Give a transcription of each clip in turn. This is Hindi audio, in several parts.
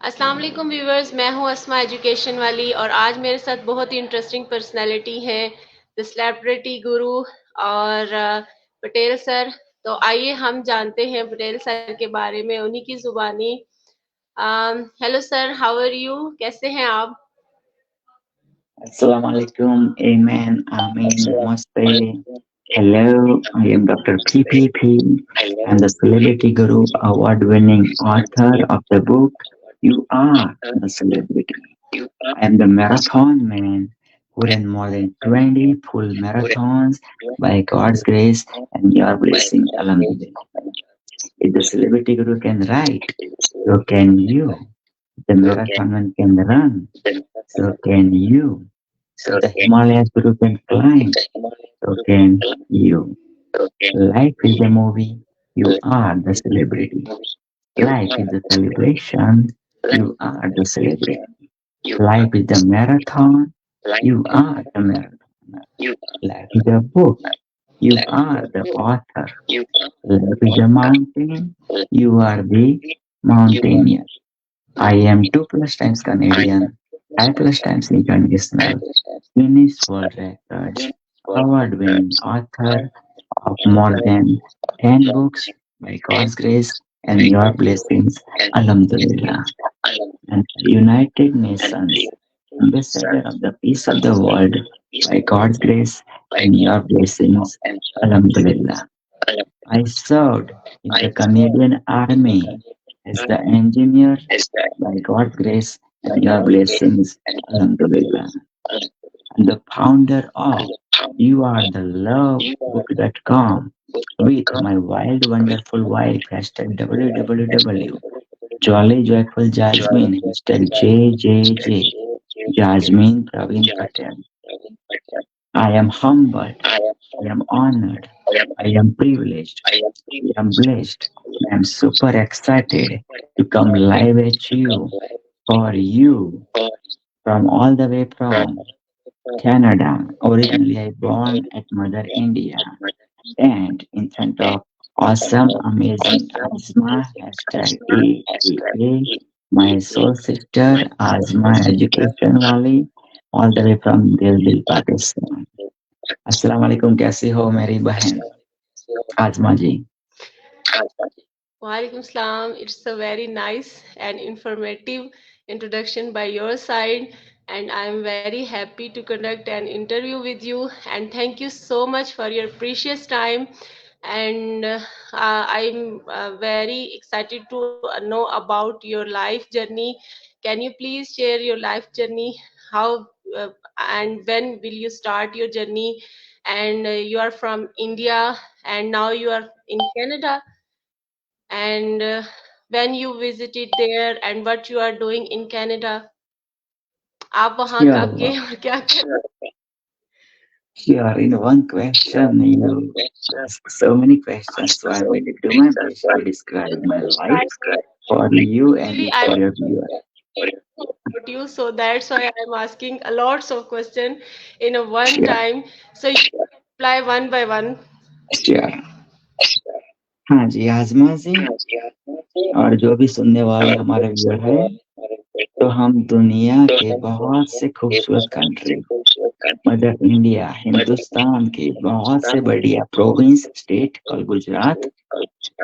अस्सलाम वालेकुम व्यूवर्स, मैं हूं अस्मा एजुकेशन वाली और आज मेरे साथ बहुत ही इंटरेस्टिंग पर्सनैलिटी है द सेलिब्रिटी गुरु और पटेल सर। तो आइए हम जानते हैं पटेल सर के बारे में उन्हीं की जुबानी। Hello sir, how are you? कैसे हैं आप? Assalamu alaikum, Amen, Amin, Namaste. Hello, I am Dr. PPP. I'm the Celebrity Guru, award-winning author of the book You Are the Celebrity. I am the marathon man who ran more than 20 full marathons by God's grace and your blessing. Alhamdulillah. If the Celebrity Guru can write, so can you. The marathon man can run, so can you. If the Himalayas Guru can climb, so can you. Life is a movie, you are the celebrity. Life is a celebration, you are the celebrity. Life is a marathon, you are the marathoner. Life is a book, you are the author. Life is a mountain, you are the mountaineer. I am 2+ times Canadian, 5+ times international, Guinness World Records, award-winning author of more than 10 books by God's grace and your blessings, Alhamdulillah, and United Nations, ambassador of the peace of the world by God's grace and your blessings, Alhamdulillah. I served in the Canadian Army as the engineer by God's grace and your blessings, Alhamdulillah. And the founder of You Are the Love Book.com with my wild, wonderful wife, hashtag www. Jolly Joyful Jasmine, hashtag JJJ. Jasmine Praveen Patel. I am humbled. I am honored. I am privileged. I am blessed. I am super excited to come live at you for you from all the way from Canada. Originally, I born at Mother India and in front of awesome, amazing Azma hashtag AAA, my soul sister Azma Education Wali, all the way from Delhi, Pakistan. अस्सलाम वालेकुम, कैसी हो मेरी बहन आजमा जी? Walaikum salam. It's a very nice and informative introduction by your side, and I'm very happy to conduct an interview with you. And thank you so much for your precious time. And I'm very excited to know about your life journey. Can you please share your life journey? How and when will you start your journey? And you are from India, and now you are in Canada, and when you visited there and what you are doing in Canada. आप वहाँ Sure, कब गए और क्या कर? sure. In one question, you ask so many questions, so I will do my best to describe my life for you Actually, and I for your viewers. know about you, so that's why I'm asking a lots of question in a one Sure, time. So you reply one by one. sure. हाँ जी, आजमा जी और जो भी सुनने वाले हमारे व्यूअर हैं, तो हम दुनिया के बहुत से खूबसूरत कंट्री मदर इंडिया हिंदुस्तान की बहुत से बढ़िया प्रोविंस स्टेट कल गुजरात,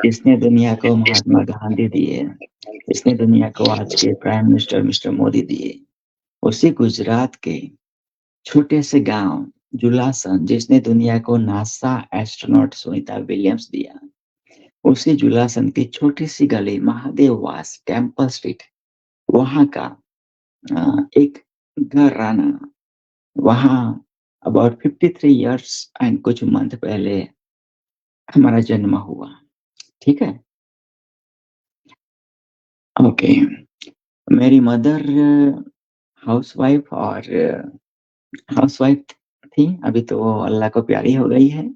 जिसने दुनिया को महात्मा गांधी दिए, जिसने दुनिया को आज के प्राइम मिनिस्टर मिस्टर मोदी दिए, उसी गुजरात के छोटे से गांव जुलासन, जिसने दुनिया को नासा एस्ट्रोनॉट सुनीता विलियम्स दिया, उसी जुलासन की छोटी सी गली महादेव वास टेम्पल स्ट्रीट, वहां का एक घर राना, वहां अबाउट 53 इयर्स एंड कुछ मंथ पहले हमारा जन्म हुआ। ठीक है, ओके। मेरी मदर हाउसवाइफ और हाउसवाइफ थी, अभी तो वो अल्लाह को प्यारी हो गई है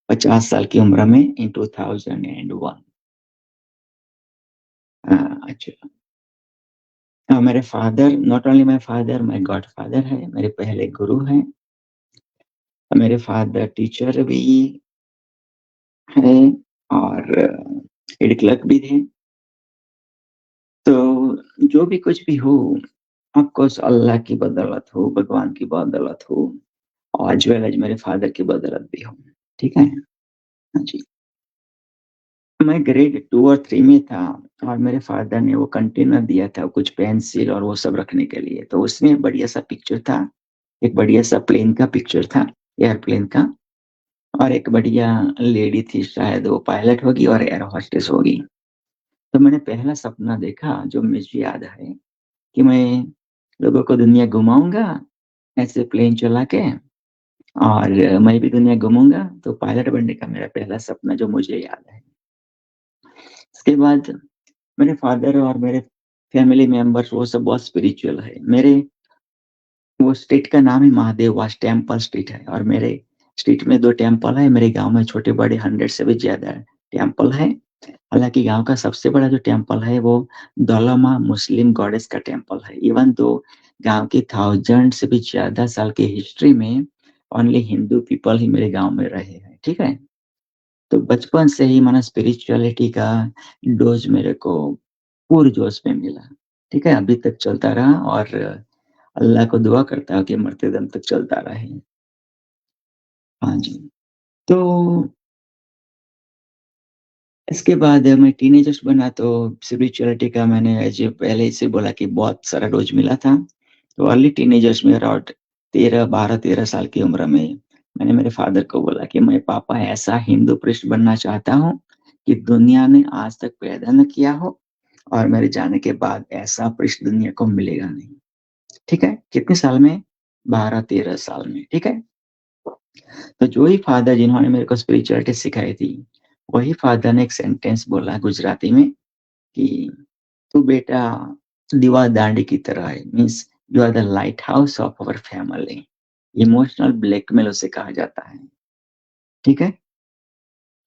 50 साल की उम्र में इन 2001। अच्छा, मेरे father, not only my father, my God father है, मेरे पहले गुरु हैं। मेरे फादर टीचर भी है और हेड क्लर्क भी थे। तो जो भी कुछ भी हो, ऑफकोर्स अल्लाह की बदौलत हो, भगवान की बदौलत हो और एज़ वेल एज़ मेरे फादर की बदौलत भी हो। ठीक है? हाँ जी। मैं ग्रेड 2 और 3 में था और मेरे फादर ने वो कंटेनर दिया था कुछ पेंसिल और वो सब रखने के लिए। तो उसमें बढ़िया-सा पिक्चर था, एक बढ़िया-सा प्लेन का पिक्चर था, एयरप्लेन का और एक बढ़िया लेडी थी शायद वो पायलट होगी और एयर होस्टेस होगी। तो मैंने पहला सपना देखा जो मुझे याद है कि मैं लोगों को दुनिया घुमाऊँगा, ऐसे प्लेन चला के और मैं भी दुनिया घूमूँगा, तो पायलट बनने का मेरा पहला सपना जो मुझे याद है। उसके बाद मेरे फादर और मेरे फैमिली मेंबर्स वो सब बहुत स्पिरिचुअल है। मेरे वो स्ट्रीट का नाम है महादेववास टेम्पल स्ट्रीट है और मेरे स्ट्रीट में 2 टेम्पल है, मेरे गाँव में छोटे-बड़े 100 से भी ज़्यादा टेम्पल है। हालाँकि गाँव का सबसे बड़ा जो टेम्पल है वो दौलमा मुस्लिम गॉडेस का टेम्पल है। इवन दो गाँव की 1000 से भी ज़्यादा साल की हिस्ट्री में ओनली हिंदू पीपल ही मेरे गाँव में रहे हैं, ठीक है? तो बचपन से ही माना स्पिरिचुअलिटी का डोज़ मेरे को पूरजोश में मिला, ठीक है? अभी तक चलता रहा और अल्लाह को दुआ करता हूँ कि मरते दम तक चलता रहे। हाँ जी। तो इसके बाद मैं टीनेजर्स बना तो स्पिरिचुअलिटी का मैंने ऐसे पहले ही से बोला कि बहुत सारा डोज मिला था। तो अर्ली टीनेजर्स में अराउंड 13 12-13 साल की उम्र में मैंने मेरे फादर को बोला कि मैं पापा ऐसा हिंदू प्रीस्ट बनना चाहता हूँ कि दुनिया ने आज तक पैदा न किया हो और मेरे जाने के बाद ऐसा प्रीस्ट दुनिया को मिलेगा नहीं। ठीक है? कितने साल में? 12-13 साल में, ठीक है? तो जो ही फादर जिन्होंने मेरे को स्पिरिचुअलिटी सिखाई थी, वही फादर ने एक सेंटेंस बोला गुजराती में कि "तू बेटा दीवार-दांडी की तरह है, means you are the lighthouse of our family." Emotional blackmail उसे कहा जाता है, ठीक है?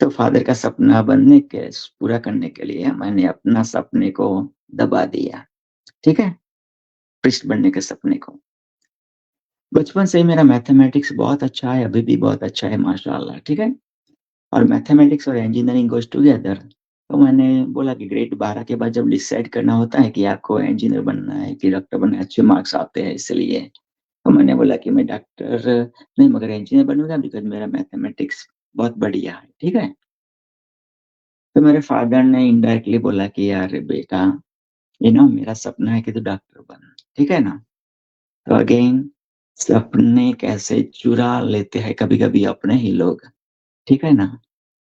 तो फादर का सपना बनने के पूरा करने के लिए मैंने अपना सपने को दबा दिया, ठीक है? प्रीस्ट बनने के सपने को। बचपन से ही मेरा मैथमेटिक्स बहुत अच्छा है, अभी भी बहुत अच्छा है माशाअल्लाह, ठीक है? और मैथमेटिक्स और इंजीनियरिंग गोज़ टुगेदर। तो मैंने बोला कि ग्रेड 12 के बाद जब डिसाइड करना होता है कि आपको इंजीनियर बनना है कि डॉक्टर बनना है, अच्छे मार्क्स आते हैं इसलिए। तो मैंने बोला कि मैं डॉक्टर नहीं मगर इंजीनियर बनूँगा बिकॉज़ मेरा मैथमेटिक्स बहुत बढ़िया है, ठीक है? तो मेरे फादर ने इनडायरेक्टली बोला कि यार बेटा, मेरा सपना है कि तू डॉक्टर बन, ठीक है ना? तो अगेन सपने कैसे चुरा लेते हैं कभी-कभी अपने ही लोग, ठीक है ना?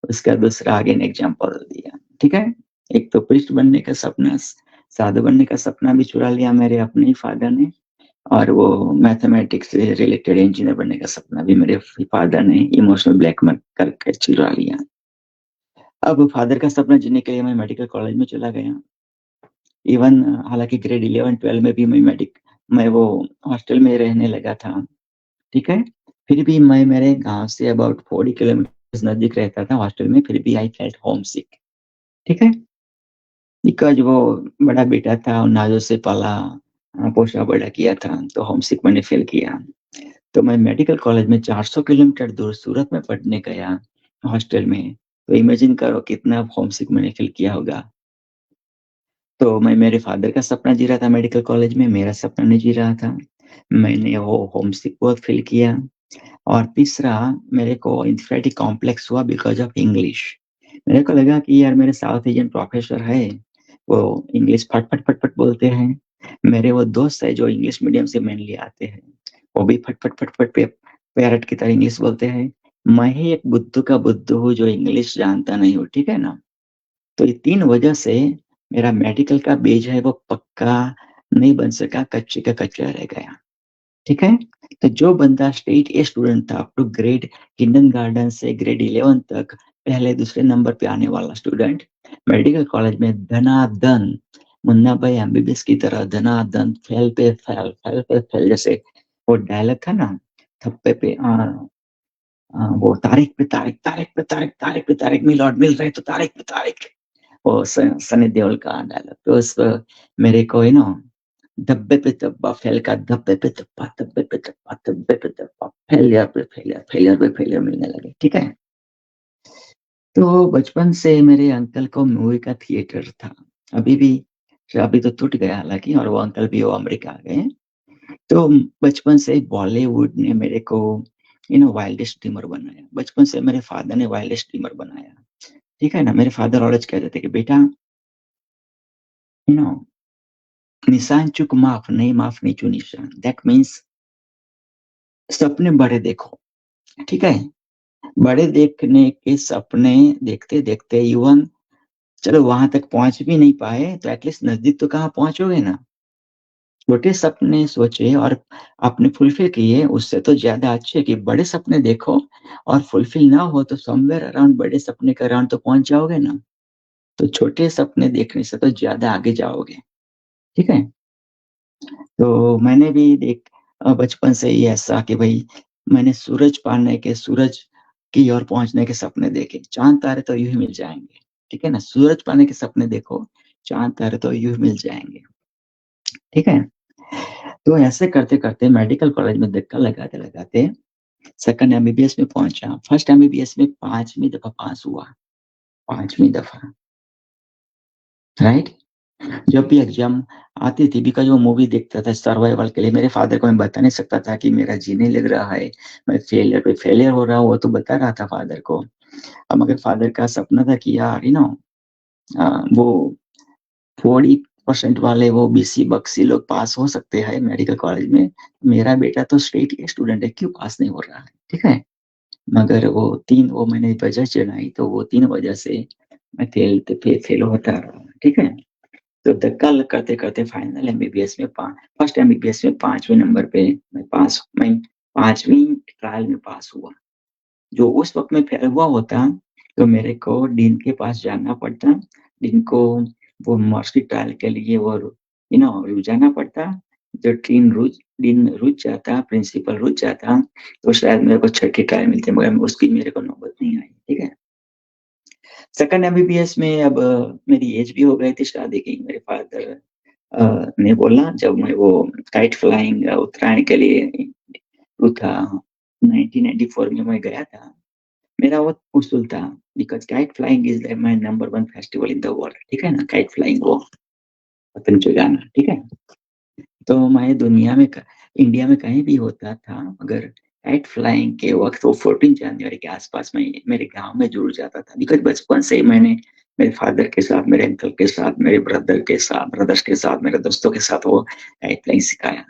उसका दूसरा अगेन एग्ज़ाम्पल दिया, ठीक है? एक तो प्रीस्ट बनने का सपना साधु बनने का सपना भी चुरा लिया मेरे अपने ही फादर ने और वो मैथमेटिक्स से रिलेटेड इंजीनियर बनने का सपना भी मेरे फादर ने इमोशनल ब्लैकमेल करके चुरा लिया। अब फादर का सपना जीने के लिए मैं मेडिकल कॉलेज में चला गया। इवन हालाँकि ग्रेड 11-12 में भी मैं वो हॉस्टल में रहने लगा था, ठीक है? फिर भी मैं मेरे गाँव से अबाउट 40 किलोमीटर्स नज़दीक रहता था हॉस्टल में, फिर भी आई फेल्ट होमसिक, ठीक है? बिकॉज़ वो बड़ा बेटा था और नाज़ों से पाला पोसा बड़ा किया था, तो होमसिक मैंने फ़ील किया। तो मैं मेडिकल कॉलेज में 400 किलोमीटर दूर सूरत में पढ़ने गया हॉस्टल में, तो इमेजिन करो कितना होमसिक मैंने फ़ील किया होगा। तो मैं मेरे फ़ादर का सपना जी रहा था मेडिकल कॉलेज में, मेरा सपना नहीं जी रहा था। मैंने वो होमसिक बहुत फ़ील किया और तीसरा मेरे को इंफिनिटी कॉम्प्लेक्स हुआ बिकॉज़ ऑफ इंग्लिश। मेरे को लगा कि यार मेरे साउथ इंडियन प्रोफ़ेसर है, वो इंग्लिश फट, फट, फट, फट बोलते हैं। मेरे वो दोस्त है जो इंग्लिश मीडियम से मेनली आते हैं, वो भी फट, फट, फट, फट पे पैरट की तरह इंग्लिश बोलते हैं। मैं ही एक बुद्धू का बुद्धू हूँ जो इंग्लिश जानता नहीं हूँ, ठीक है ना? तो ये 3 वजह से मेरा मेडिकल का बेस है वो पक्का नहीं बन सका, कच्चे का कच्चा रह गया। ठीक है? तो जो बंदा स्टेट ए स्टूडेंट था अप टू ग्रेड किंडरगार्टन से ग्रेड 11 तक पहले दूसरे नंबर पे आने वाला स्टूडेंट मेडिकल कॉलेज में धनाधन मुन्ना भाई एमबीबीएस की तरह धनाधन फेल पे फेल जैसे वो डायलॉग था ना थप्पे पे वो तारीख पे तारीख, तारीख पे तारीख, तारीख पे तारीख मिल रहे तो तारीख पे तारीख। वो सनी देओल का डायलॉग तो उस मेरे को धब्बे पे धब्बा फेल का धब्बे पे धब्बा धब्बे पे धब्बा धब्बे पे धब्बा फेलियर पे फेलियर फेलियर पे फेलियर मिलने लगे ठीक है तो बचपन से मेरे अंकल को मूवी का थिएटर था अभी भी अभी तो टूट गया हालाँकि, और वो अंकल भी वो अमेरिका आ गए हैं। तो बचपन से बॉलीवुड ने मेरे को वाइल्डेस्ट ड्रीमर बनाया। बचपन से मेरे फादर ने वाइल्डेस्ट ड्रीमर बनाया, ठीक है ना? मेरे फादर ऑलवेज कहते थे कि बेटा, यू नो निशान चूक माफ नहीं, माफ नहीं चू निशान। दैट मीन्स सपने बड़े देखो, ठीक है? बड़े देखने के सपने देखते-देखते इवन चलो वहाँ तक पहुँच भी नहीं पाए तो एटलीस्ट नज़दीक तो कहाँ पहुँचोगे ना। छोटे सपने सोचे और आपने फुलफिल किए, उससे तो ज़्यादा अच्छे कि बड़े सपने देखो और फुलफिल ना हो तो समव्हेयर अराउंड बड़े सपने के अराउंड तो पहुँच जाओगे ना। तो छोटे सपने देखने से तो ज़्यादा आगे जाओगे, ठीक है? तो मैंने भी बचपन से ही ऐसा कि भई मैंने सूरज की ओर पहुँचने के सपने देखे। चाँद-तारे तो यूँ ही मिल जाएँगे, ठीक है ना? सूरज पाने के सपने देखो, चाँद-तारे तो यूँ ही मिल जाएँगे, ठीक है? तो ऐसे करते-करते मेडिकल कॉलेज में धक्का लगाते-लगाते सेकंड एमबीबीएस में पहुँचा। फर्स्ट एमबीबीएस में 5वीं दफ़ा पास हुआ, 5वीं दफ़ा, राइट? जब भी एग्ज़ाम आती थी बिकॉज़ वो मूवी देखता था सर्वाइवल के लिए, मेरे फादर को मैं बता नहीं सकता था कि मेरा जी नहीं लग रहा है, मैं फेलियर पे फेलियर हो रहा हूँ, वो तो बता रहा था फादर को। मगर फादर का सपना था कि यार वो 40% वाले वो बीसी-बक्सी लोग पास हो सकते हैं मेडिकल कॉलेज में, मेरा बेटा तो स्ट्रेट ए स्टूडेंट है, क्यों पास नहीं हो रहा है, ठीक है? मगर वो मैंने वजह चुनाई तो वो 3 वजह से मैं फेल होता रहा, ठीक है? तो धक्का ल करते-करते फाइनल एमबीबीएस में पा फर्स्ट एमबीबीएस में 5वें नंबर पे मैं 5वीं ट्रायल में पास हुआ। जो उस वक़्त में फेल हुआ होता, तो मेरे को डीन के पास जाना पड़ता। डीन को वो मार्कशीट ट्रायल के लिए वो रुझ जाना पड़ता। जो डीन रुझ जाता, प्रिंसिपल रुझ जाता, तो शायद मेरे को छठी ट्रायल मिलती, मगर उसकी मेरे को नौबत नहीं आई, ठीक है? सेकंड एमबीबीएस में अब मेरी एज भी हो गई थी शादी की। मेरे फादर ने बोला जब मैं वो काइट फ्लाइंग उत्तरायण के लिए वो था 1994 में मैं गया था। मेरा वो उसूल था because kite flying is the my number 1 festival in the world, ठीक है ना? काइट फ्लाइंग वो पतंग चगाना, ठीक है? तो मैं दुनिया में क इंडिया में कहीं भी होता था मगर काइट फ्लाइंग के वक़्त वो 14 जनवरी के आस-पास में मेरे गाँव में ज़रूर जाता था बिकॉज़ बचपन से ही मैंने मेरे फादर के साथ, मेरे अंकल के साथ, मेरे ब्रदर्स के साथ, मेरे दोस्तों के साथ वो काइट फ्लाइंग सिखाया।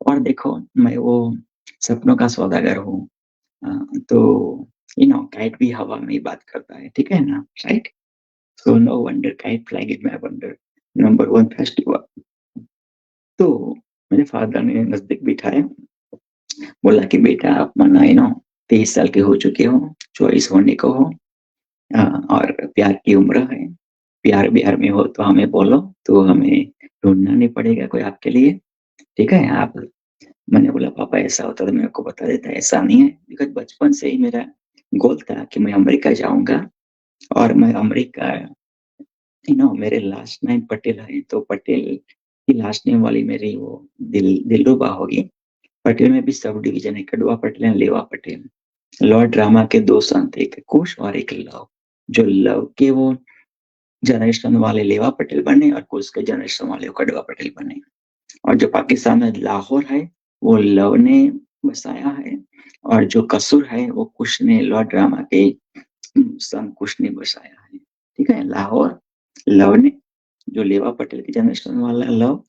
और देखो मैं वो सपनों का सौदागर हूँ। अ, तो काइट भी हवा में ही बात करता है, ठीक है ना? Right? So no wonder kite flying is my wonder number 1 festival. तो मेरे फादर ने नज़दीक बिठाया, बोला कि बेटा आप माना 23 साल के हो चुके हो, 24 होने को हो, अ, और प्यार की उम्र है। प्यार-व्यार में हो तो हमें बोलो, तो हमें ढूँढना नहीं पड़ेगा कोई आपके लिए, ठीक है? मैंने बोला पापा ऐसा होता तो मेरे को बता देता, ऐसा नहीं है। बिकॉज़ बचपन से ही मेरा गोल था कि मैं अमेरिका जाऊँगा और मैं अमेरिका मेरे लास्ट नेम पटेल है, तो पटेल की लास्ट नेम वाली मेरी वो दिलरुबा होगी। पटेल में भी सब डिवीज़न है, कड़वा पटेल एंड लेवा पटेल। लॉ ड्रामा के 2 संत, एक कुश और एक लव। जो लव के वो जनरेशन वाले लेवा पटेल बने और कुश के जनरेशन वाले वो कड़वा पटेल बने। और जो पाकिस्तान में लाहौर है, वो लव ने बसाया है और जो कसूर है, वो कुश ने लॉ ड्रामा के सन कुश ने बसाया है। ठीक है? लाहौर लव ने, जो लेवा पटेल की जनरेशन वाला लव,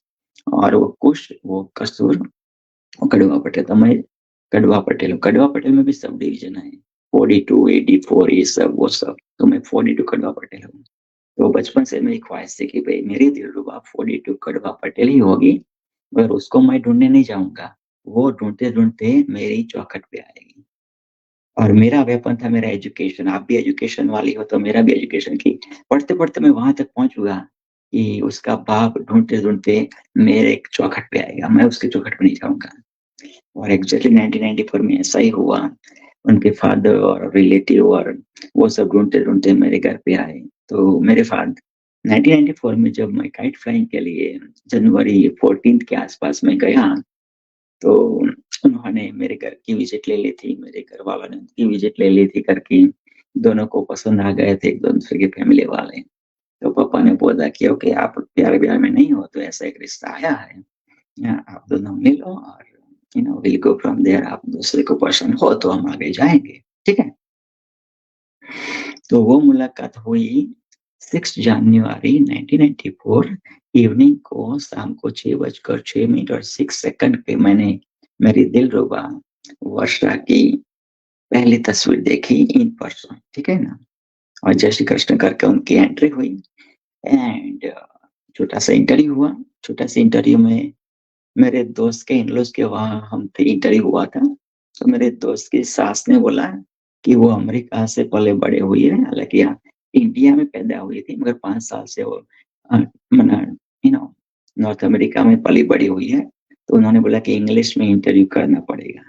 और वो कुश, वो कसूर, वो कड़वा पटेल। तो मैं कड़वा पटेल हूँ। कड़वा पटेल में भी सब डिवीज़न है। 42, 84 ये सब वो सब। तो मैं 42 कड़वा पटेल हूँ। तो बचपन से मेरी ख्वाहिश थी कि भई मेरी दिलरुबा 42 कड़वा पटेल ही होगी, मगर उसको मैं ढूँढने नहीं जाऊँगा। वो ढूँढते-ढूँढते मेरी चौखट पे आएगी। और मेरा वेपन था मेरा एजुकेशन। आप भी एजुकेशन वाली हो तो मेरा भी एजुकेशन की पढ़ते-पढ़ते मैं वहाँ तक पहुँचूँगा कि उसका बाप ढूँढते-ढूँढते मेरे चौखट पे आएगा। मैं उसकी चौखट पे नहीं जाऊँगा। और एग्ज़ैक्टली 1994 में ऐसा ही हुआ। उनके फादर और रिलेटिव और वो सब ढूँढते-ढूँढते मेरे घर पे आए। तो मेरे 1994 में जब मैं काइट फ्लाइंग के लिए जनवरी 14th के आस-पास में गया, तो उन्होंने मेरे घर की विज़िट ले ली थी, मेरे घरवालों ने उनकी विज़िट ले ली थी घर की। दोनों को पसंद आ गए थे एक-दूसरे के फैमिली वाले। तो पापा ने बोल बोला कि ओके आप प्यार व्यार में नहीं हो तो ऐसा एक रिश्ता आया है, आप दोनों मिलो और विल गो फ्रॉम देयर, आप दूसरे को पसंद हो तो हम आगे जाएंगे, ठीक है। तो वो मुलाकात हुई 6 जनवरी 1994 इवनिंग को, शाम को 6:06 और 6 सेकंड पे मैंने मेरी दिलरुबा वर्षा की पहली तस्वीर देखी इन पर्सन, ठीक है ना। और जय श्री कृष्ण करके उनकी एंट्री हुई एंड छोटा सा इंटरव्यू हुआ। छोटा सा इंटरव्यू में मेरे दोस्त के इन-लॉज के वहाँ हम थे, इंटरव्यू हुआ था। तो मेरे दोस्त की सास ने बोला कि वो अमेरिका से पले बड़े हुई है, हालांकि यहाँ इंडिया में पैदा हुई थी मगर 5 साल से वो मना नॉर्थ अमेरिका में पली बड़ी हुई है। तो उन्होंने बोला कि इंग्लिश में इंटरव्यू करना पड़ेगा।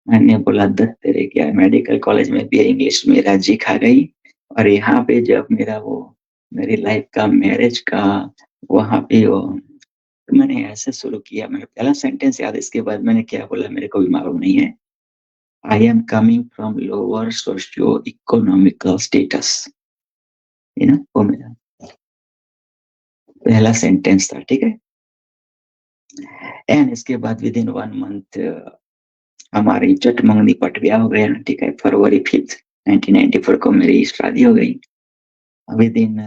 मैंने बोला दत्त तेरे क्या, मेडिकल कॉलेज में भी इंग्लिश मेरा जी खा गई और यहाँ पे जब मेरा वो मेरी लाइफ का मैरिज का वहाँ पे वो, तो मैंने ऐसे शुरू किया। मेरा पहला सेंटेंस याद है, इसके बाद मैंने क्या बोला मेरे को भी मालूम नहीं है। I am coming from lower socio economical status, वो मेरा पहला सेंटेंस था, ठीक है। एंड इसके बाद विद इन 1 मंथ हमारी चट मंगनी पट ब्याह हो गया, ठीक है। February 5th 1994 को मेरी शादी हो गई। विद इन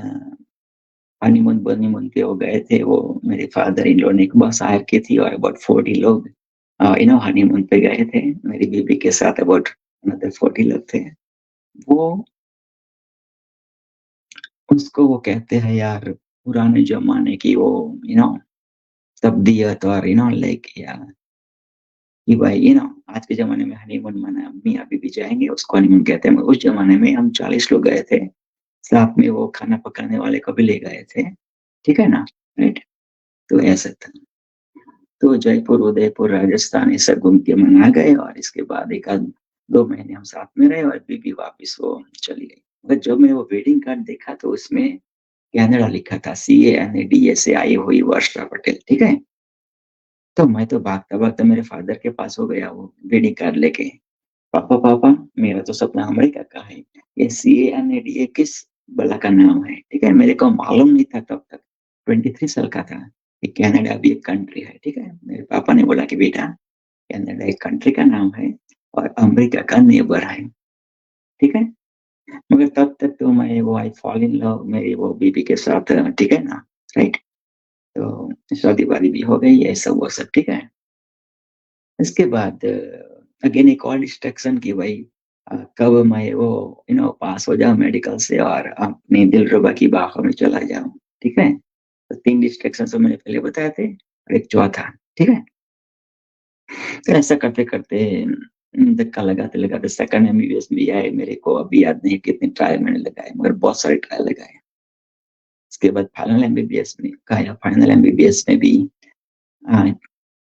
हनीमून बनीमून पे हो गए थे वो, मेरे फादर इन लॉ ने एक बस हायर की थी और अबाउट 40 लोग हनीमून पे गए थे। मेरी बीबी के साथ अबाउट अनदर 40 लोग थे। वो उसको वो कहते हैं यार पुराने जमाने की वो तब्दियत और लाइक यार कि भाई आज के जमाने में हनीमून मना मियाँ बीबी जाएंगे उसको हनीमून कहते हैं। उस जमाने में हम 40 लोग गए थे, साथ में वो खाना पकाने वाले को भी ले गए थे, ठीक है ना, राइट। तो ऐसा था। तो जयपुर उदयपुर राजस्थान ये सब घूम के मना गए और इसके बाद 1 आध 2 महीने हम साथ में रहे और बीबी वापिस वो चली गई। मगर जब मैंने वो वेडिंग कार्ड देखा तो उसमें कनाडा लिखा था, CANADA से आई हुई वर्षा पटेल, ठीक है। तो मैं तो भागता भागता मेरे फादर के पास हो गया वो वेडिंग कार्ड लेके। पापा पापा मेरा तो सपना अमेरिका का है, ये CANADA किस बला का नाम है, ठीक है। मेरे को मालूम नहीं था तब तक, 23 साल का था कि कनाडा भी एक कंट्री है, ठीक है। मेरे पापा ने बोला कि बेटा कनाडा एक कंट्री का नाम है और अमेरिका का नेबर है, ठीक है। मगर तब तक तो मैं वो आई फॉल इन लव मेरी वो बीबी के साथ, ठीक है ना, राइट। तो शादी वादी भी हो गई, ये सब वो सब, ठीक है। इसके बाद अगेन एक और डिस्ट्रैक्शन की भाई, कब मैं वो पास हो जाऊं मेडिकल से और अपनी दिलरुबा की बाहों में चला जाऊं, ठीक है। तो 3 डिस्ट्रैक्शन तो मैंने पहले बताए थे और एक चौथा, ठीक है। तो ऐसा करते करते धक्का लगाते लगाते सेकंड MBBS में आए। मेरे को अभी याद नहीं कितने ट्रायल मैंने लगाए मगर बहुत सारे ट्रायल लगाए। इसके बाद फाइनल MBBS में गया, फाइनल MBBS में भी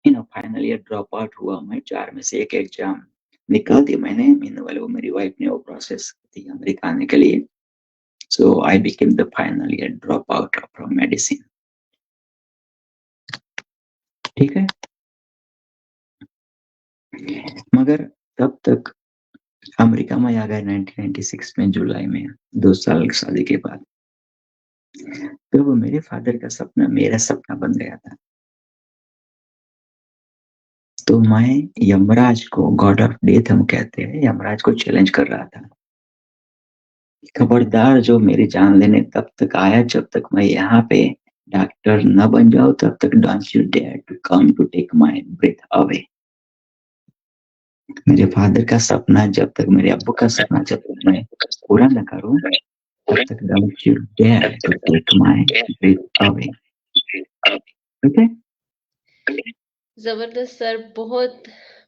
फाइनल ईयर ड्रॉप आउट हुआ मैं। 4 में से एक एग्जाम निकाल दी मैंने। मीनवाइल वो मेरी वाइफ ने वो प्रोसेस की अमेरिका आने के लिए। So I became the final year drop out from medicine, ठीक है। मगर तब तक अमेरिका में आ गए 1996 में जुलाई में, 2 साल शादी के बाद। तो वो मेरे फादर का सपना मेरा सपना बन गया था। तो मैं यमराज को, गॉड ऑफ डेथ हम कहते हैं, यमराज को चैलेंज कर रहा था, खबरदार जो मेरी जान लेने तब तक आया जब तक मैं यहाँ पे डॉक्टर न बन जाऊं तब तक don't you dare to come to take my breath away. मेरे फादर का सपना जब तक, मेरे अब्बू का सपना जब तक मैं पूरा न करूं तब तक don't you dare to take my breath away, ठीक है। जबरदस्त सर, बहुत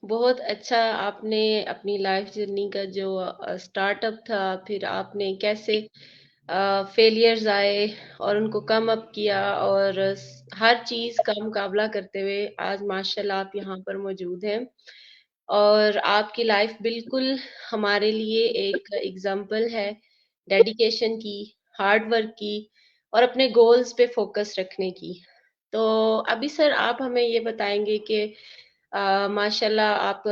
बहुत अच्छा। आपने अपनी लाइफ जर्नी का जो स्टार्टअप था, फिर आपने कैसे फेलियर्स आए और उनको कम अप किया, और हर चीज का मुकाबला करते हुए आज माशाल्लाह आप यहाँ पर मौजूद हैं। और आपकी लाइफ बिल्कुल हमारे लिए एक एग्जाम्पल है डेडिकेशन की, हार्ड वर्क की, और अपने गोल्स पे फोकस रखने की। तो अभी सर आप हमें ये बताएंगे कि माशाल्लाह आप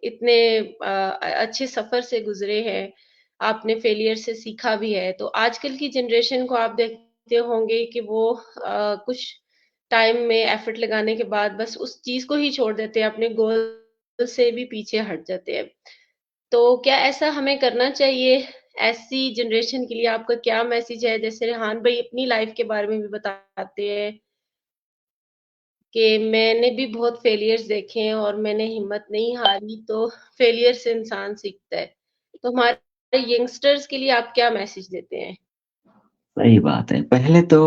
इतने अच्छे सफर से गुजरे हैं, आपने फेलियर से सीखा भी है। तो आजकल की जनरेशन को आप देख सोचते होंगे कि वो कुछ टाइम में एफर्ट लगाने के बाद बस उस चीज़ को ही छोड़ देते हैं, अपने गोल से भी पीछे हट जाते हैं। तो क्या ऐसा हमें करना चाहिए? ऐसी जनरेशन के लिए आपका क्या मैसेज है? जैसे रेहान भाई अपनी लाइफ के बारे में भी बताते हैं कि मैंने भी बहुत फेलियर्स देखे हैं और मैंने हिम्मत नहीं हारी, तो फेलियर से इंसान सीखता है। तो हमारे यंगस्टर्स के लिए आप क्या मैसेज देते हैं? सही बात है। पहले तो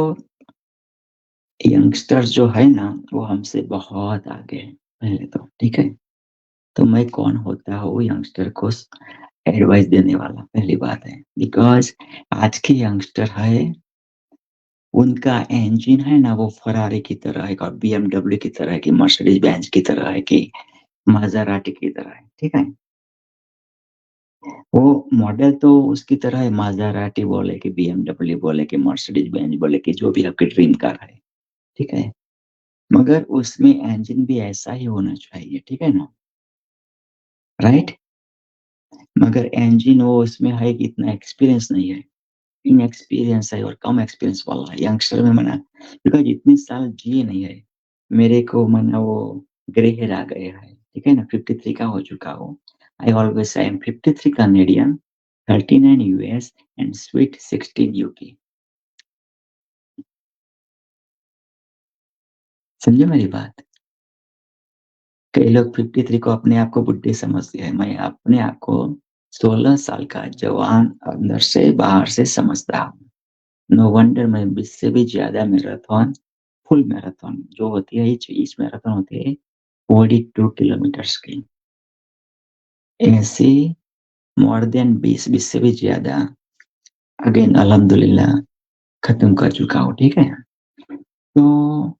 यंगस्टर्स जो है ना, वो हमसे बहुत आगे है पहले तो, ठीक है। तो मैं कौन होता हूँ यंगस्टर को एडवाइस देने वाला? पहली बात है, बिकॉज आज के यंगस्टर है, उनका इंजन है ना, वो फरारी की तरह है, और बीएमडब्ल्यू की तरह है, कि मर्सिडीज बेंज की तरह है, कि माजराटी की तरह है, ठीक है। वो मॉडल तो उसकी तरह है, माजराटी बोले कि बीएमडब्ल्यू बोले कि मर्सिडीज बेंज बोले कि जो भी आपकी ड्रीम कार है, ठीक है। मगर उसमें इंजन भी ऐसा ही होना चाहिए, ठीक है ना, राइट। मगर इंजन वो उसमें है कि इतना एक्सपीरियंस नहीं है, इनएक्सपीरियंस है, और कम एक्सपीरियंस वाला है यंगस्टर में मना, बिकॉज इतने साल जिए नहीं है। मेरे को मना वो ग्रे हेयर आ गए है, ठीक है ना, 53 का हो चुका हूँ। I always I am 53 Canadian, 39 US and sweet 16 UK. समझे मेरी बात? कई लोग 53 को अपने आप को बुढ़े समझते हैं, मैं अपने आप को 16 साल का जवान अंदर से बाहर से समझता हूँ। नो वंडर मैं 20 से भी ज्यादा मैराथन, फुल मैराथन जो होती है, इस मैराथन होती है 42 किलोमीटर्स की, ऐसे मोर देन 20 से भी ज्यादा अगेन अल्हम्दुलिल्लाह खत्म कर चुका हूँ, ठीक है। तो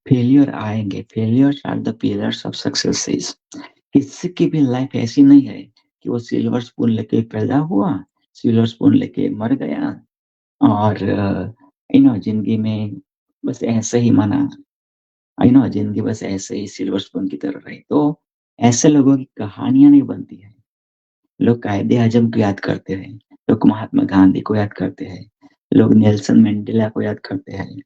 फेलियर आएंगे, failures are the pillars of success. किसी की भी लाइफ ऐसी नहीं है कि वो सिल्वर स्पून लेके पैदा हुआ, सिल्वर स्पून लेके मर गया, और जिंदगी में बस ऐसे ही माना, जिंदगी बस ऐसे ही सिल्वर स्पून की तरह रही। तो ऐसे लोगों की कहानियां नहीं बनती है। लोग कायदे आजम को याद करते हैं, लोग महात्मा गांधी को याद करते हैं, लोग नेल्सन मंडेला को याद करते हैं,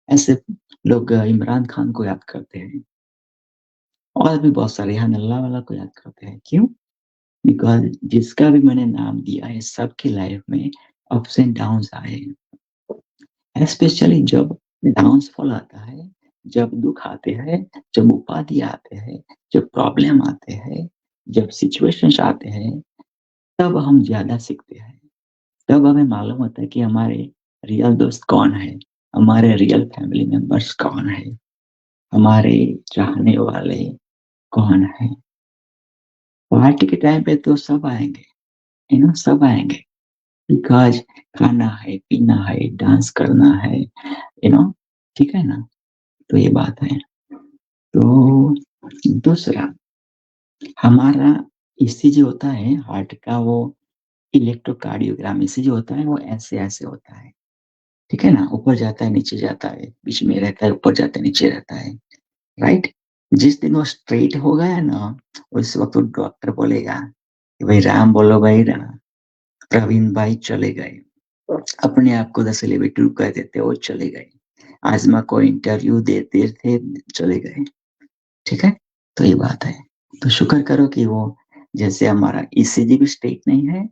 ऐसे लोग इमरान खान को याद करते हैं, और भी बहुत सारे यहाँ नल्ला वाला को याद करते हैं। क्यों? बिकॉज जिसका भी मैंने नाम दिया है, सबकी लाइफ में अप्स एंड डाउन्स आए हैं, स्पेशली जब डाउनफॉल आता है, जब दुख आते हैं, जब उपाधि आते हैं, जब प्रॉब्लम आते हैं, जब सिचुएशंस आते हैं, तब हम ज्यादा सीखते हैं। तब हमें मालूम होता है कि हमारे रियल दोस्त कौन है, हमारे रियल फैमिली मेंबर्स कौन है, हमारे चाहने वाले कौन है। पार्टी के टाइम पे तो सब आएंगे, सब आएंगे, बिकॉज खाना है, पीना है, डांस करना है, ठीक है ना। तो ये बात है। तो दूसरा, हमारा ईसीजी होता है हार्ट का, वो इलेक्ट्रोकार्डियोग्राम ईसीजी होता है, वो ऐसे ऐसे होता है, ठीक है ना, ऊपर जाता है नीचे जाता है, बीच में रहता है, ऊपर जाता है नीचे रहता है, राइट। जिस दिन वो स्ट्रेट हो गया ना, उस वक्त वो डॉक्टर बोलेगा कि भाई राम बोलो, भाई राम, प्रवीण भाई चले गए, अपने आप को द सेलिब्रिटी कह देते, वो चले गए, आजमा को इंटरव्यू देते थे, चले गए, ठीक है। तो ये बात है। तो शुक्र करो कि वो, जैसे हमारा ईसीजी भी स्ट्रेट नहीं है,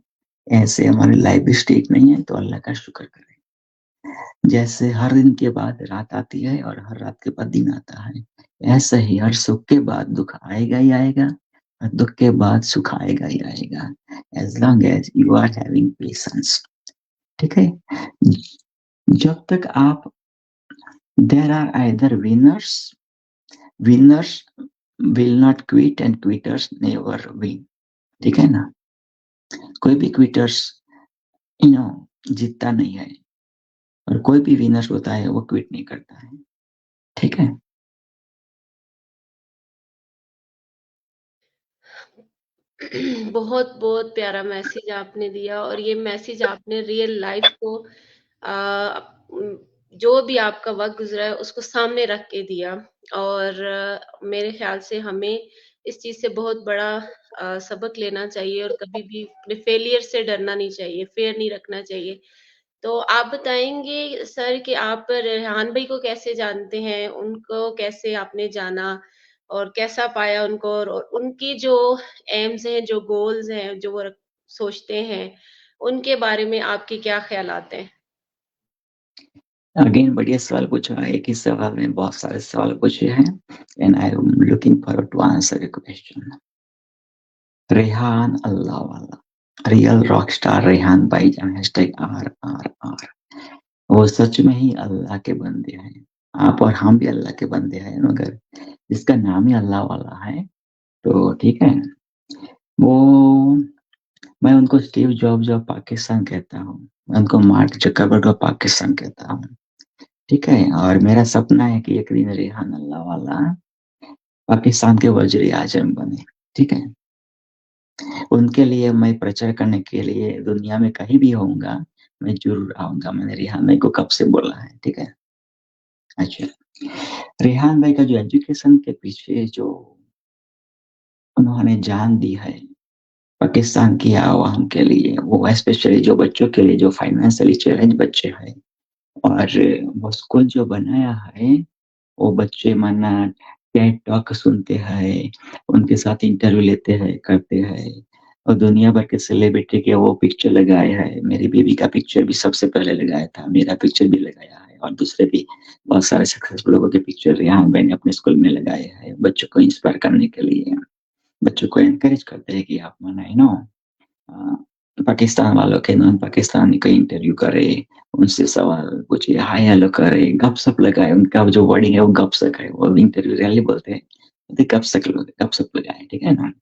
ऐसे हमारी लाइफ भी स्ट्रेट नहीं है, तो अल्लाह का शुक्र करें। जैसे हर दिन के बाद रात आती है और हर रात के बाद दिन आता है, ऐसे ही हर सुख के बाद दुख आएगा ही आएगा, और दुख के बाद सुख आएगा ही आएगा, as long as you are having patience, ठीक है। जब तक आप, there are either winners, winners will not quit and quitters never win, ठीक है ना। कोई भी क्विटर्स यू नो जीतता नहीं है, और कोई भी विनर्स होता है वो क्विट नहीं करता है, ठीक है। बहुत बहुत प्यारा मैसेज आपने दिया, और ये मैसेज आपने रियल लाइफ को जो भी आपका वक्त गुजरा है उसको सामने रख के दिया। और मेरे ख्याल से हमें इस चीज से बहुत बड़ा सबक लेना चाहिए, और कभी भी अपने फेलियर से डरना नहीं चाहिए, फेयर नहीं रखना चाहिए। तो आप बताएँगे सर कि आप रेहान भाई को कैसे जानते हैं? उनको कैसे आपने जाना और कैसा पाया उनको और उनकी जो एम्स हैं, जो गोल्स हैं, जो वो सोचते हैं, उनके बारे में आपके क्या ख़्यालात हैं? अगेन बढ़िया सवाल पूछा है। एक ही सवाल में बहुत सारे सवाल पूछे हैं and I am looking forward to answer your question. Rehan Allahwala, real rock star Rehan भाईजान #RRR। वो सच में ही अल्लाह के बंदे हैं। आप और हम भी अल्लाह के बंदे हैं, मगर जिसका नाम ही अल्लाह वाला है, तो ठीक है। वो मैं उनको स्टीव जॉब्स ऑफ पाकिस्तान कहता हूँ। मैं उनको मार्क जकरबर्ग ऑफ पाकिस्तान कहता हूँ। ठीक है? और मेरा सपना है कि एक दिन रेहान अल्लाह वाला पाकिस्तान के वज़ीर आज़म बने। ठीक है? उनके लिए मैं प्रचार करने के लिए दुनिया में कहीं भी होऊँगा, मैं ज़रूर आऊँगा। मैंने रेहान भाई को कब से बोला है। ठीक है? अच्छा, रेहान भाई का जो एजुकेशन के पीछे जो उन्होंने जान दी है पाकिस्तान की आवाम के लिए, वो स्पेशली जो बच्चों के लिए जो फाइनेंशियली चैलेंज बच्चे हैं, और वो स्कूल जो बनाया है, वो बच्चे माना टेड टॉक सुनते हैं, उनके साथ इंटरव्यू लेते हैं, करते हैं, और दुनिया भर के सेलिब्रिटी के वो पिक्चर लगाए हैं। मेरी बेबी का पिक्चर भी सबसे पहले लगाया था, मेरा पिक्चर भी लगाया है, और दूसरे भी बहुत सारे सक्सेसफुल लोगों के पिक्चर रेहान भाई ने अपने स्कूल में लगाए हैं, बच्चों को इंस्पायर करने के लिए, बच्चों को एनकरेज करते हैं कि आप माना पाकिस्तान वालों के नॉन पाकिस्तानी का इंटरव्यू करे, उनसे सवाल पूछे, हाय हेलो करे, गप-सप लगाए, उनका जो वर्डिंग है वो गप-सप है, वो इंटरव्यू रैली बोलते हैं, तो गप-सप लगाए, ठीक है ना?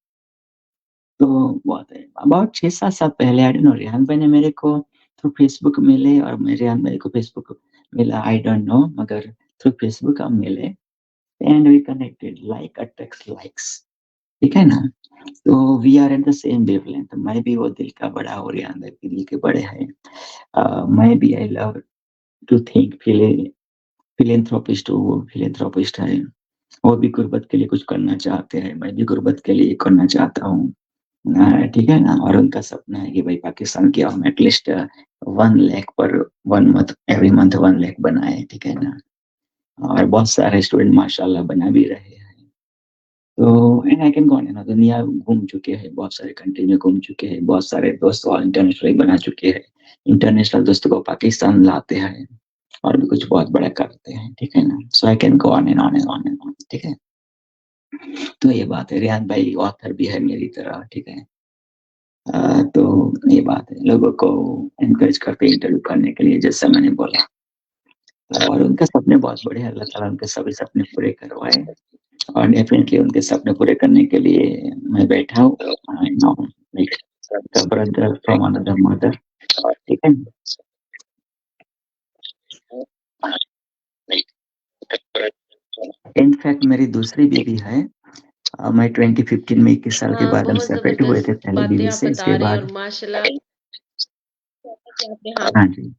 तो बहुत है, अबाउट 6-7 साल पहले आई डोंट नो रेहान भाई ने मेरे को थ्रू फेसबुक मिले और मैं रेहान भाई को फेसबुक मिला, आई डोंट नो, मगर थ्रू फेसबुक हम मिले and we connected like attracts likes, ठीक है ना? तो we are at the same wavelength. मैं भी वो दिल का बड़ा और रेहान भाई भी दिल के बड़े हैं। मैं भी I love to think philanthropist हूँ, वो फिलैंथ्रोपिस्ट है। वो भी गुर्बत के लिए कुछ करना चाहते हैं, मैं भी गुर्बत के लिए करना चाहता हूँ। ठीक है ना? और उनका सपना है कि भाई पाकिस्तान की हम एटलीस्ट 1 लाख पर 1 मंथ, एवरी मंथ 1 लाख बनाए, ठीक है ना? और बहुत सारे स्टूडेंट माशाल्लाह बना भी रहे हैं। तो and I can go on and on, दुनिया घूम चुके हैं, बहुत सारे कंट्री में घूम चुके हैं, बहुत सारे दोस्त और इंटरनेशनल बना चुके हैं। इंटरनेशनल दोस्तों को पाकिस्तान लाते हैं और भी कुछ बहुत बड़ा करते हैं, ठीक है ना? So I can go on and on and on and on, ठीक है? तो ये बात है, रियान भाई ऑथर भी है मेरी तरह, ठीक है? तो ये बात है, लोगों को एनकरेज करते हैं इंटरव्यू करने के लिए, जैसा मैंने बोला। और उनके सपने बहुत बड़े हैं, अल्लाह ताला उनके सभी सपने पूरे करवाए, और डेफिनिटली उनके सपने पूरे करने के लिए मैं बैठा हूँ। I know, like the brother from another mother, ठीक है? इनफैक्ट मेरी दूसरी बीवी है। मैं 2015 में 21 साल के हाँ, बाद हम बहुत सेपरेट हुए थे ज़बरदस्त पहली बातें बीवी आप से, बता इसके रहे हैं और बाद माशाल्लाह जैसा कि आपने हाँ हाँ जी।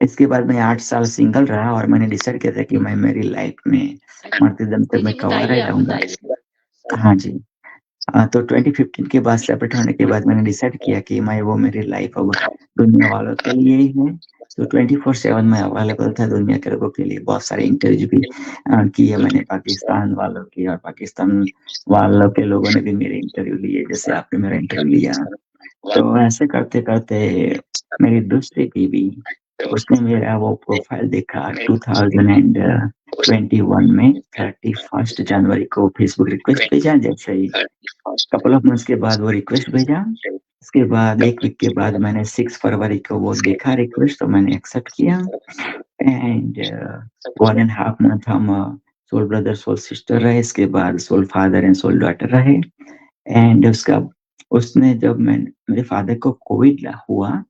इसके बाद मैं 8 साल सिंगल रहा और मैंने डिसाइड किया था कि मैं मेरी लाइफ में मरते दम तक जी, मैं जी, कुँवारा बताइए, ही आप रहूँगा। बताइए। हाँ जी। तो 2015 के बाद सेपरेट होने के बाद मैंने डिसाइड किया कि मैं वो मेरी लाइफ अब दुनिया वालों के लिए ही है। तो 24/7 मैं अवेलेबल था दुनिया के लोगों के लिए। बहुत सारे इंटरव्यू भी किए मैंने पाकिस्तान वालों की, और पाकिस्तान वालों के लोगों ने भी मेरे इंटरव्यू लिए, जैसे आपने मेरा इंटरव्यू लिया। तो ऐसे करते-करते मेरी दूसरी बीवी, उसने मेरा वो प्रोफ़ाइल देखा 2021 में 31 जनवरी को फेसबुक रिक्वेस्ट भेजा, जैसे ही कपल ऑफ मंथ्स के बाद वो रिक्वेस्ट भेजा। उसके बाद 1 वीक के बाद मैंने 6 फरवरी को वो देखा रिक्वेस्ट, तो मैंने एक्सेप्ट किया एंड 1 एंड हाफ मंथ हम सोल ब्रदर, सोल सिस्टर रहे। इसके बाद soul father and soul daughter रहे। एंड उसका उसने जब मेरे फादर को कोविड हुआ,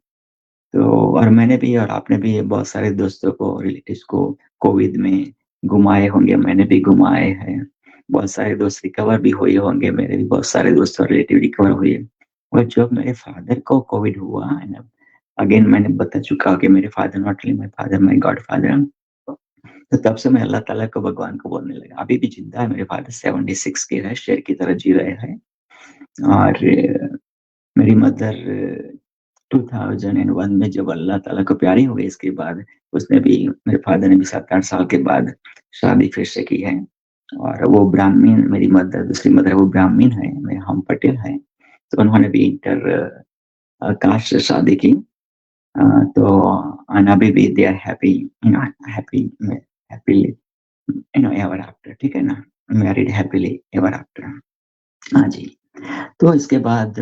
तो और मैंने भी और आपने भी बहुत सारे दोस्तों को, रिलेटिव्स को कोविड में घुमाए होंगे, मैंने भी घुमाए हैं। बहुत सारे दोस्त रिकवर भी हुए होंगे, मेरे भी बहुत सारे दोस्त और रिलेटिव रिकवर हुए। और जब मेरे फादर को कोविड हुआ, एंड अगेन मैंने बता चुका हूँ कि मेरे father not only my father, my godfather. तो तब से मैं अल्लाह ताला को, भगवान को बोलने लगा। अभी भी जिंदा है मेरे फादर, 76 के हैं, शेर की तरह जी रहे हैं। और मेरी मदर 2001 में जब अल्लाह ताला को प्यारी हो गई, इसके बाद उसने भी, मेरे फादर ने भी 7-8 साल के बाद शादी फिर से की है। और वो ब्राह्मण, मेरी मदर, दूसरी मदर वो ब्राह्मण है, हम पटेल हैं। तो उन्होंने भी इंटर कास्ट से शादी की। तो and अभी भी they are happy, happy, happily, ever after, ठीक है ना, मैरिड हैप्पीली एवर आफ्टर। हाँ जी। तो इसके बाद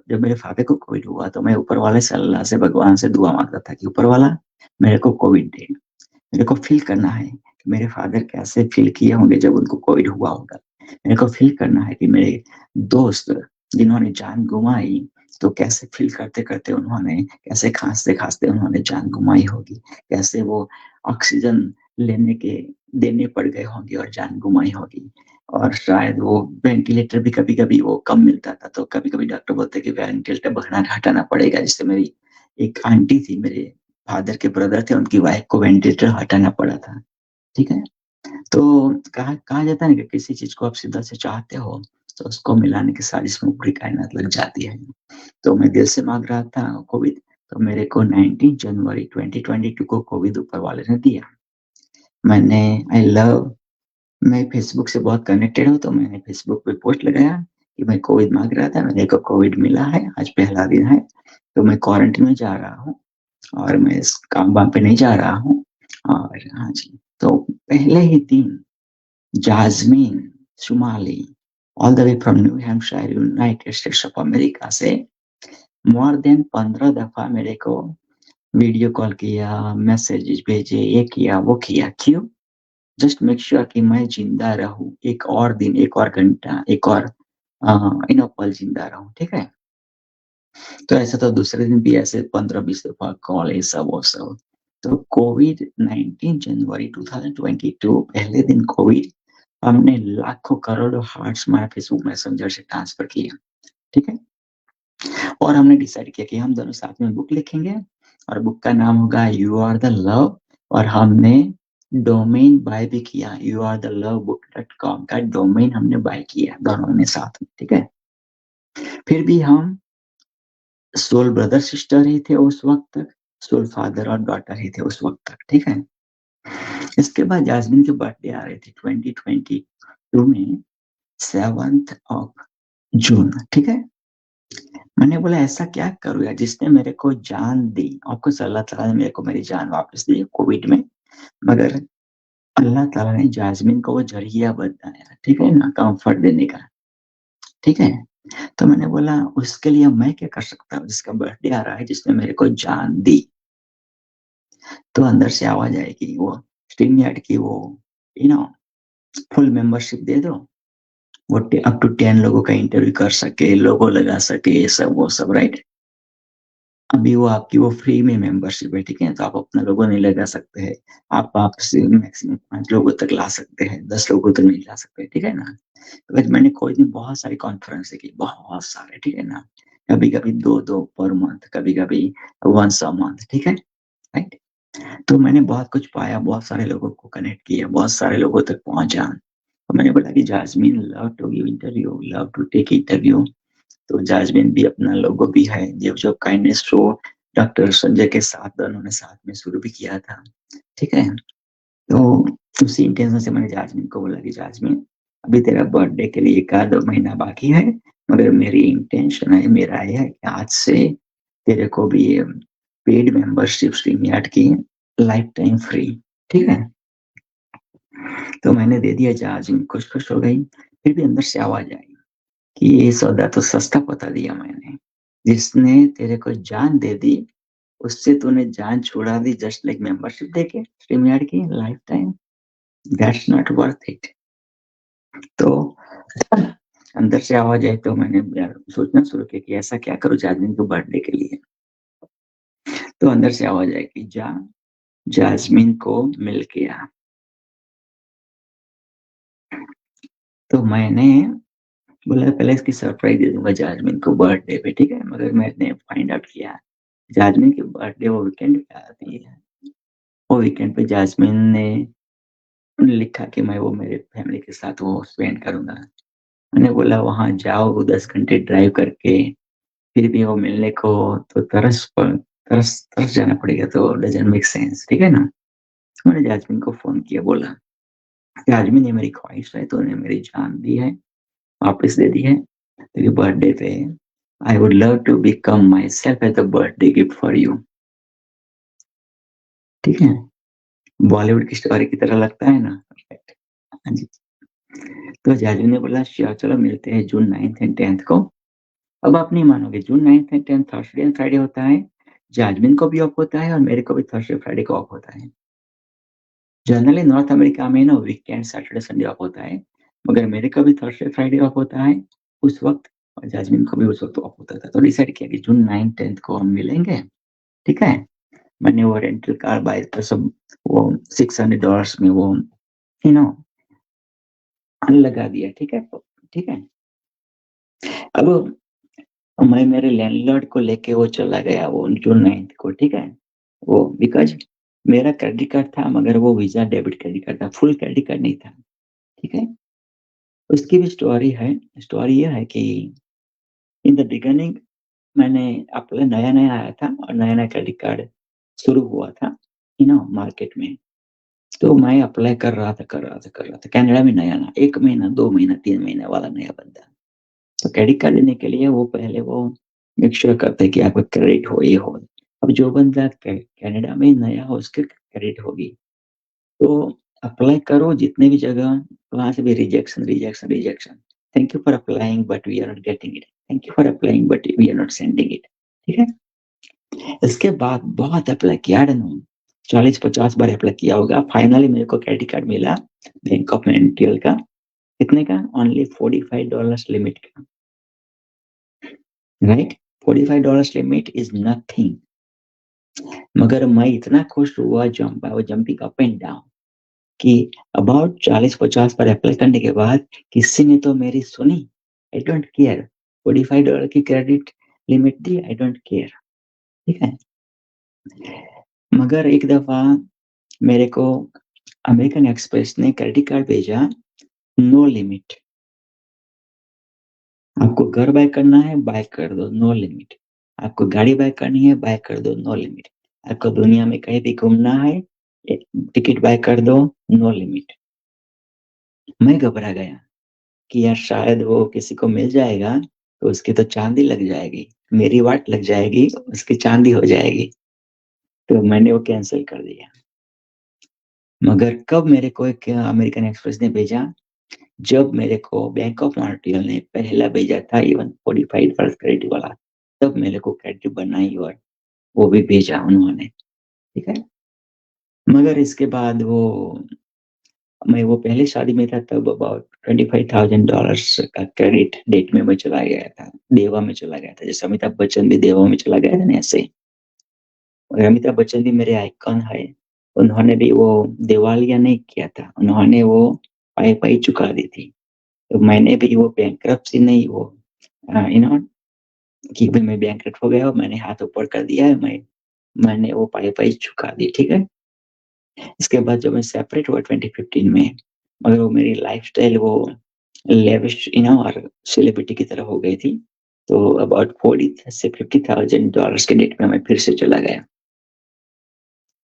जब मेरे फादर को कोविड हुआ तो मैं ऊपर वाले से, अल्लाह से, भगवान से दुआ मांगता था कि ऊपर वाला मेरे को कोविड दे। मेरे को फील करना है कि मेरे फादर कैसे फील किए होंगे जब उनको कोविड हुआ होगा। मेरे को फील करना है कि मेरे दोस्त जिन्होंने जान गुमाई, तो कैसे फील करते करते उन्होंने, कैसे खांसते खांसते उन्होंने जान गुमाई होगी, कैसे वो ऑक्सीजन लेने के देने पड़ गए होंगे और जान गुमाई होगी। और शायद वो वेंटिलेटर भी कभी कभी वो कम मिलता था, तो कभी कभी डॉक्टर बोलते कि वेंटिलेटर बढ़ाना हटाना पड़ेगा। जिससे मेरी एक आंटी थी, मेरे फादर के ब्रदर थे, उनकी वाइफ को वेंटिलेटर हटाना पड़ा था। ठीक है। तो कहा कहा जाता है ना कि किसी चीज को आप शिद्दत से चाहते हो तो उसको मिलाने की साजिश में पूरी कायनात लग जाती है। तो मैं दिल से मांग रहा था कोविड, तो मेरे को 19 जनवरी 2022 को कोविड ऊपर वाले ने दिया। मैंने, आई लव, मैं फेसबुक से बहुत कनेक्टेड हूँ, तो मैंने फेसबुक पे पोस्ट लगाया कि मैं कोविड मांग रहा था, मेरे को कोविड मिला है, आज पहला दिन है, तो मैं क्वारंटीन में जा रहा हूँ और मैं इस काम वाम पे नहीं जा रहा हूँ। और हाँ जी, तो पहले ही दिन Jasmine Shumali, all the way from New Hampshire, United States of America से मोर देन 15 दफा मेरे को वीडियो कॉल किया, मैसेजेस भेजे, ये किया वो किया। क्यों? जस्ट मेक श्योर कि मैं जिंदा रहूं, एक और दिन, एक और घंटा, एक और पल जिंदा रहूं। ठीक है। तो ऐसा तो दूसरे दिन भी ऐसे 15-20 दफा कॉल, ये सब वो सब। तो कोविड 19 जनवरी 2022 पहले दिन कोविड, हमने लाखों करोड़ों हार्ट्स हमारे फेसबुक मैसेंजर से ट्रांसफर किया। ठीक है। और हमने डिसाइड किया कि हम दोनों साथ में बुक लिखेंगे और बुक का नाम होगा यू आर द लव। और हमने डोमेन बाय भी किया, youarthelove.book.com का डोमेन हमने बाय किया दोनों ने साथ में। ठीक है। फिर भी हम सोल ब्रदर सिस्टर ही थे उस वक्त तक, सोल फादर और डॉटर ही थे उस वक्त तक। ठीक है। इसके बाद जास्मिन की बर्थडे आ रही थी 2022 में, 7 जून। ठीक है। मैंने बोला ऐसा क्या करूँ यार जिसने मेरे को जान दी। आपको अल्लाह ताला ने मेरे को मेरी जान वापस दी कोविड में, मगर अल्लाह ताला ने जास्मिन को वो जरिया बताया, ठीक है ना, कंफर्ट देने का। ठीक है। तो मैंने बोला उसके लिए मैं क्या कर सकता हूँ, जिसका बर्थडे आ रहा है, जिसने मेरे को जान दी। तो अंदर से आवाज आएगी, वो स्ट्रीम यार्ड की वो यू नो फुल मेंबरशिप दे दो, वो अप टू 10 लोगों का इंटरव्यू कर सके, लोगो लगा सके, ये सब वो सब, राइट। अभी वो आपकी वो फ्री में मेंबरशिप है। ठीक है। तो आप अपना लोगो नहीं लगा सकते हैं। आप से मैक्सिमम 5 लोगों तक ला सकते हैं, 10 लोगों तक नहीं ला सकते। ठीक है ना। तो मैंने कोई दिन बहुत सारी कॉन्फ्रेंस की, बहुत सारे। ठीक है ना। कभी कभी 2-2 पर मंथ, कभी कभी वंस अ मंथ। ठीक है। राइट। तो मैंने बहुत कुछ पाया, बहुत सारे लोगों को कनेक्ट किया, बहुत सारे लोगों तक पहुंचा। तो मैंने बोला कि Jasmine love to give interview, love to take interview. तो जाजमीन भी अपना लोगो भी है, जो जो काइंडनेस शो डॉक्टर संजय के साथ उन्होंने साथ में शुरू भी किया था। ठीक है। तो उसी इंटेंशन से मैंने जाजमीन को बोला कि जाजमीन, अभी तेरा बर्थडे के लिए 1-2 महीना बाकी है, मगर मेरी इंटेंशन है, मेरा यह है कि आज से तेरे को भी पेड मेंबरशिप स्ट्रीमयार्ड की लाइफ टाइम फ्री। ठीक है। तो मैंने दे दिया, जाजमीन खुश खुश हो गई। फिर भी अंदर से आवाज आई कि ये सौदा तो सस्ता पता दिया मैंने, जिसने तेरे को जान दे दी उससे तूने जान छुड़ा दी, जस्ट लाइक मेंबरशिप देके स्ट्रीमयार्ड की life time, that's not worth it. तो अंदर से आवाज आई, तो मैंने यार सोचना शुरू किया कि ऐसा क्या करूं जास्मिन के बर्थडे के लिए। तो अंदर से आवाज आई कि जा जास्मिन को मिल के आ। तो मैंने बोला पहले इसकी सरप्राइज दे दूंगा जास्मिन को बर्थडे पे। ठीक है। मगर मैंने फाइंड आउट किया जास्मिन की बर्थडे वो वीकेंड पे आती है। वो वीकेंड पे जास्मिन ने लिखा कि मैं वो मेरे फैमिली के साथ वो स्पेंड करूंगा। मैंने बोला वहां जाओ, 10 घंटे ड्राइव करके फिर भी वो मिलने को तो तरस तरस जाना पड़ेगा, तो डजंट मेक सेंस, ठीक है ना। तो मैंने जास्मिन को फ़ोन किया, बोला, "जास्मिन, ये मेरी ख्वाहिश है, तूने मेरी जान दी है, वापस दे दी है। तेरे बर्थडे पे I would love to become myself as a birthday gift for you." ठीक है? बॉलीवुड की स्टोरी की तरह लगता है ना? हाँ जी। तो जाजू ने बोला, श्योर, चलो मिलते हैं जून 9th एंड 10th को। अब आप नहीं मानोगे, जून 9th and 10th Thursday and Friday होता है। जाजमिन को भी ऑफ होता है और मेरे को भी थर्सडे फ्राइडे को ऑफ होता है। जनरली नॉर्थ अमेरिका में ना वीकेंड सैटरडे संडे ऑफ होता है, मगर मेरे को भी थर्सडे फ्राइडे ऑफ होता है उस वक्त, और जाजमिन को भी उस वक्त ऑफ होता था। तो डिसाइड किया कि जून 9 10th को हम मिलेंगे। ठीक है? मैंने वो रेंटल कार बाय तो सब वो $600 में वो यू नो लगा दिया। ठीक है? ठीक है। अब मैं मेरे लैंडलॉर्ड को लेके वो चला गया वो जून 9th को। ठीक है? वो बिकॉज़ मेरा क्रेडिट कार्ड था, मगर वो वीज़ा डेबिट क्रेडिट कार्ड था, फुल क्रेडिट कार्ड नहीं था। ठीक है? उसकी भी स्टोरी है। स्टोरी ये है कि इन द बिगिनिंग मैंने अपना नया-नया आया था और नया-नया क्रेडिट कार्ड शुरू हुआ था, मार्केट में। तो मैं अप्लाई कर रहा था। कनाडा में नया ना 1 महीना, 2 महीना, 3 महीने वाला नया बंदा। तो क्रेडिट कार्ड लेने के लिए वो पहले वो मेक श्योर करते हैं कि आपका क्रेडिट हो, ये हो। अब जो बंदा कनाडा में नया हो उसकी क्रेडिट होगी। तो अप्लाई करो जितने भी जगह, वहाँ से भी rejection, rejection, rejection. Thank you for applying but we are not getting it. Thank you for applying but we are not sending it. ठीक है? इसके बाद बहुत अप्लाई किया, आई डोंट नो 40-50 बार अप्लाई किया होगा। फाइनली मेरे को क्रेडिट कार्ड मिला बैंक ऑफ एनटीएल का। कितने का? ओनली $45 लिमिट का। राइट? $45 limit is nothing. मगर मैं इतना खुश हुआ, जंपिंग अप एंड डाउन, कि अबाउट 40-50 बार अप्लाई करने के बाद किसी ने तो मेरी सुनी। आई डोंट केयर, $45 की credit limit the, I don't care. ठीक है? मगर एक दफा मेरे को अमेरिकन एक्सप्रेस ने क्रेडिट कार्ड भेजा, नो लिमिट। आपको घर बाय करना है, बाय कर दो, नो लिमिट। आपको गाड़ी बाय करनी है, बाय कर दो, नो लिमिट। आपको दुनिया में कहीं भी घूमना है, टिकट बाय कर दो, नो लिमिट। मैं घबरा गया कि यार शायद वो किसी को मिल जाएगा तो उसकी तो चांदी लग जाएगी, मेरी वाट लग जाएगी, उसकी चांदी हो जाएगी। तो मैंने वो कैंसिल कर दिया। मगर कब मेरे को एक अमेरिकन एक्सप्रेस ने भेजा, जब मेरे को बैंक ऑफ मॉन्ट्रियल ने पहला भेजा था, इवन $45 क्रेडिट वाला, तब मेरे को क्रेडिट बनाई और वो भी भेजा उन्होंने। ठीक है? मगर इसके बाद वो मैं वो पहले शादी में था, तब अबाउट $25,000 का क्रेडिट डेट में मैं चला गया था, देवा में चला गया था। जैसे अमिताभ बच्चन भी देवा में चला गया था ना, ऐसे। और अमिताभ बच्चन भी मेरे आइकॉन है। उन्होंने भी वो दिवालिया नहीं किया था, उन्होंने वो पाई चुका दी थी। तो मैंने भी वो बैंकरप्सी नहीं, वो यू नो कि भाई मैं बैंकरप्ट हो गया और मैंने हाथ ऊपर कर दिया है, मैंने वो पाई चुका दी। ठीक है? इसके बाद जब मैं सेपरेट हुआ 2015 में, मगर वो मेरी लाइफस्टाइल वो लेविश और सेलिब्रिटी की तरह हो गई थी। तो अबाउट 40 से $50,000 के डेट में मैं फिर से चला गया।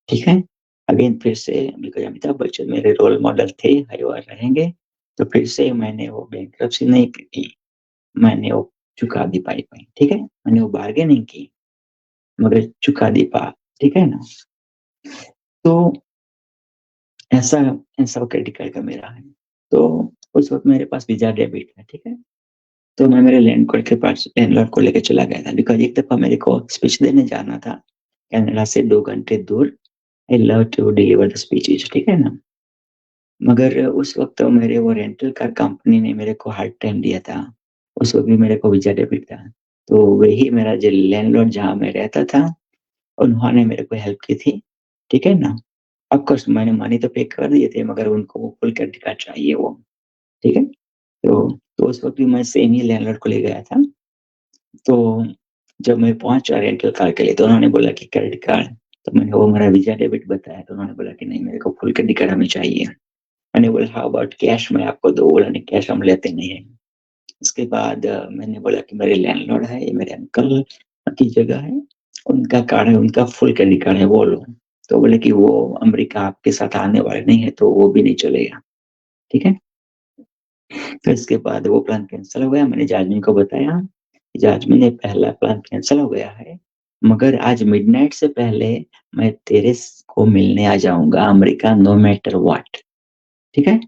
ठीक है? अगेन फिर से, बिकॉज़ अमिताभ बच्चन मेरे रोल मॉडल थे, है और रहेंगे। तो फिर से मैंने वो बैंकरप्सी नहीं की, मैंने वो चुका दी पाई। ठीक है? मैंने वो बार्गेनिंग की, मगर चुका दी ठीक है ना? तो ऐसा ऐसा क्रेडिट कार्ड का मेरा है। तो उस वक़्त मेरे पास वीज़ा डेबिट था। ठीक है? तो मैं मेरे लैंडलॉर्ड को लेके चला गया था, बिकॉज़ एक दफ़ा मेरे को स्पीच देने जाना था कनाडा से 2 घंटे दूर। I love to deliver the speeches. ठीक है ना? मगर उस वक़्त तो मेरे वो रेंटल कार कंपनी ने मेरे को हार्ड टाइम दिया था। उस वक़्त भी मेरे को वीज़ा डेबिट था। तो वही मेरा जो लैंडलॉर्ड जहाँ मैं रहता था, उन्होंने मेरे को हेल्प की थी। ठीक है ना? ऑफ़ कोर्स मैंने मनी तो पे कर दिए थे, मगर उनको वो फुल क्रेडिट कार्ड चाहिए वो। ठीक है? तो उस वक़्त भी मैं सेम ही लैंडलॉर्ड को ले गया था। तो जब मैं पहुँचा रेंटल कार के लिए, तो उन्होंने बोला कि क्रेडिट कार्ड। तो मैंने वो मेरा वीज़ा डेबिट बताया, तो उन्होंने बोला कि नहीं, मेरे को फुल क्रेडिट कार्ड हमें चाहिए। मैंने बोला हाउ अबाउट कैश मैं आपको दूँ? बोला नहीं, कैश हम लेते नहीं हैं। उसके बाद मैंने बोला कि मेरे लैंडलॉर्ड है, ये मेरे अंकल की जगह है, उनका कार्ड है, उनका फुल क्रेडिट कार्ड है, वो लो। तो बोले कि वो अमेरिका आपके साथ आने वाले नहीं है, तो वो भी नहीं चलेगा। ठीक है। तो इसके बाद वो प्लान कैंसिल हो गया। मैंने जाजमीन को बताया, जाजमीन ने पहला प्लान कैंसिल हो गया है, मगर आज मिडनाइट से पहले मैं तेरे को मिलने आ जाऊंगा अमेरिका, नो मैटर व्हाट। ठीक है।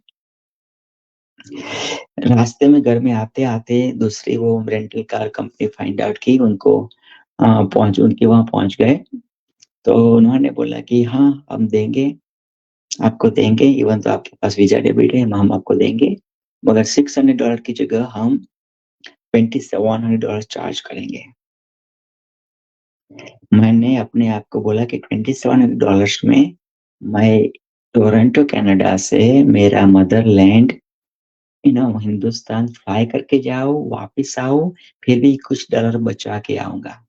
रास्ते में घर में आते आते दूसरी वो rental car company find out की, उनको पहुंच उनके वहां पहुंच गए। तो उन्होंने बोला कि हाँ हम देंगे, आपको देंगे, इवन तो आपके पास वीजा डेबिट है, हम आपको देंगे, मगर $600 की जगह हम $2700 चार्ज करेंगे। मैंने अपने आप को बोला कि $2700 में मैं टोरंटो कनाडा से मेरा मदरलैंड हिंदुस्तान फ्लाई करके जाओ, वापिस आओ, फिर भी कुछ डॉलर बचा के आऊंगा,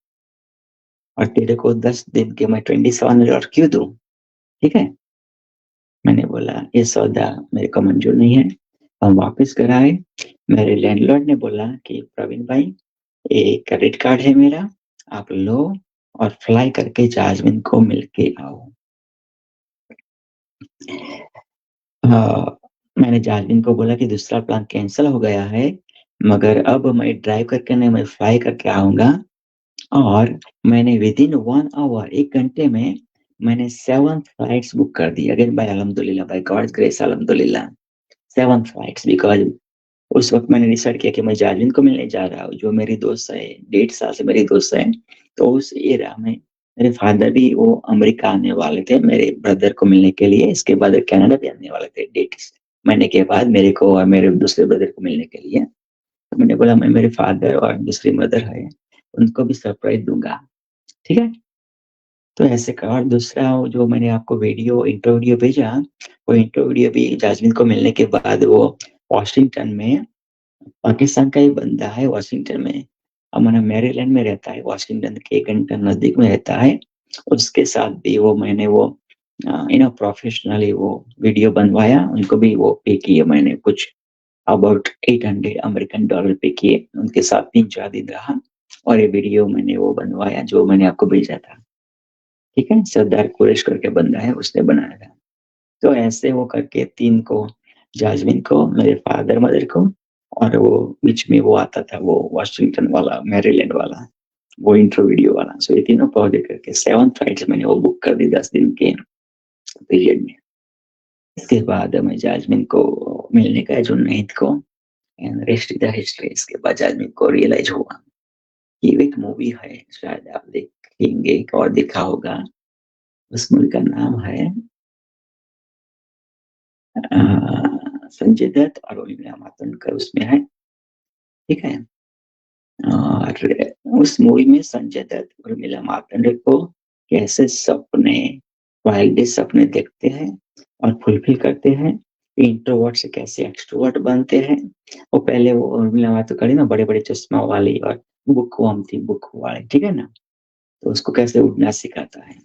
और तेरे को 10 दिन के मैं $2700 क्यों दूं। ठीक है। मैंने बोला ये सौदा मेरे को मंजूर नहीं है। हम वापस घर आए। मेरे लैंडलॉर्ड ने बोला कि प्रवीण भाई, ये क्रेडिट कार्ड है मेरा, आप लो और फ्लाई करके जाजमीन को मिल के आओ। मैंने जाजमीन को बोला कि दूसरा प्लान कैंसिल हो गया है, मगर अब मैं ड्राइव करके नहीं, मैं फ्लाई करके आऊंगा। और मैंने विद इन 1 आवर, 1 घंटे में मैंने 7 फ्लाइट्स बुक कर दी। अगेन बाय अल्हम्दुलिल्लाह, बाय गॉड्स ग्रेस, अल्हम्दुलिल्लाह। 7 फ्लाइट्स, बिकॉज उस वक्त मैंने डिसाइड किया कि मैं जाजमीन को मिलने जा रहा हूँ, जो मेरी दोस्त है, 1.5 साल से मेरी दोस्त है। तो उस एरा में मेरे फादर भी वो अमेरिका आने वाले थे मेरे ब्रदर को मिलने के लिए, इसके बाद कनाडा भी आने वाले थे 1.5 महीने के बाद मेरे को और मेरे दूसरे ब्रदर को मिलने के लिए। तो मैंने बोला मैं मेरे फादर और दूसरी मदर है, उनको भी सरप्राइज दूंगा। ठीक है। तो ऐसे का, और दूसरा वो जो मैंने आपको इंटरव्यू भेजा, वो इंटरव्यू भी जाजमीन को मिलने के बाद वो वॉशिंगटन में, पाकिस्तान का ही बंदा है वॉशिंगटन में, हमारा मैरीलैंड में रहता है, वॉशिंगटन के 1 घंटा नजदीक में रहता है। उसके साथ भी वो मैंने वो प्रोफेशनली वो वीडियो बनवाया, उनको भी वो पे किए मैंने, कुछ अबाउट $800 पे किए, उनके साथ 3-4 दिन रहा, और ये वीडियो मैंने वो बनवाया जो मैंने आपको भेजा था। ठीक है। सरदार कुरेश करके बंदा है, उसने बनाया था। तो ऐसे वो करके 3 को, जाजमीन को, मेरे फादर मदर को, और वो बीच में वो आता था वो वॉशिंगटन वाला, मैरीलैंड वाला, वो इंट्रो वीडियो वाला। सो ये तीनों पौधे करके 7 फ्लाइट्स मैंने वो बुक कर दी 10 दिन के पीरियड में। इसके बाद मैं जाजमीन को मिलने का जून 9 को, and rest is the history. इसके बाद जाजमीन को रियलाइज हुआ कि एक मूवी है, शायद आप देखेंगे और देखा होगा। उस मूवी का नाम है संजय दत्त और उर्मिला मातोंडकर उसमें है। ठीक है। और उस मूवी में संजय दत्त और उर्मिला मातोंडकर को कैसे सपने, वाइल्ड सपने देखते हैं और फुलफिल करते हैं, इंट्रोवर्ट से कैसे एक्सट्रोवर्ट बनते हैं। वो पहले वो उर्मिला मातोंडकर ना बड़े बड़े चश्मा वाली और बुकवर्म थी, बुक वाली, ठीक है ना। तो उसको कैसे उड़ना सिखाता है।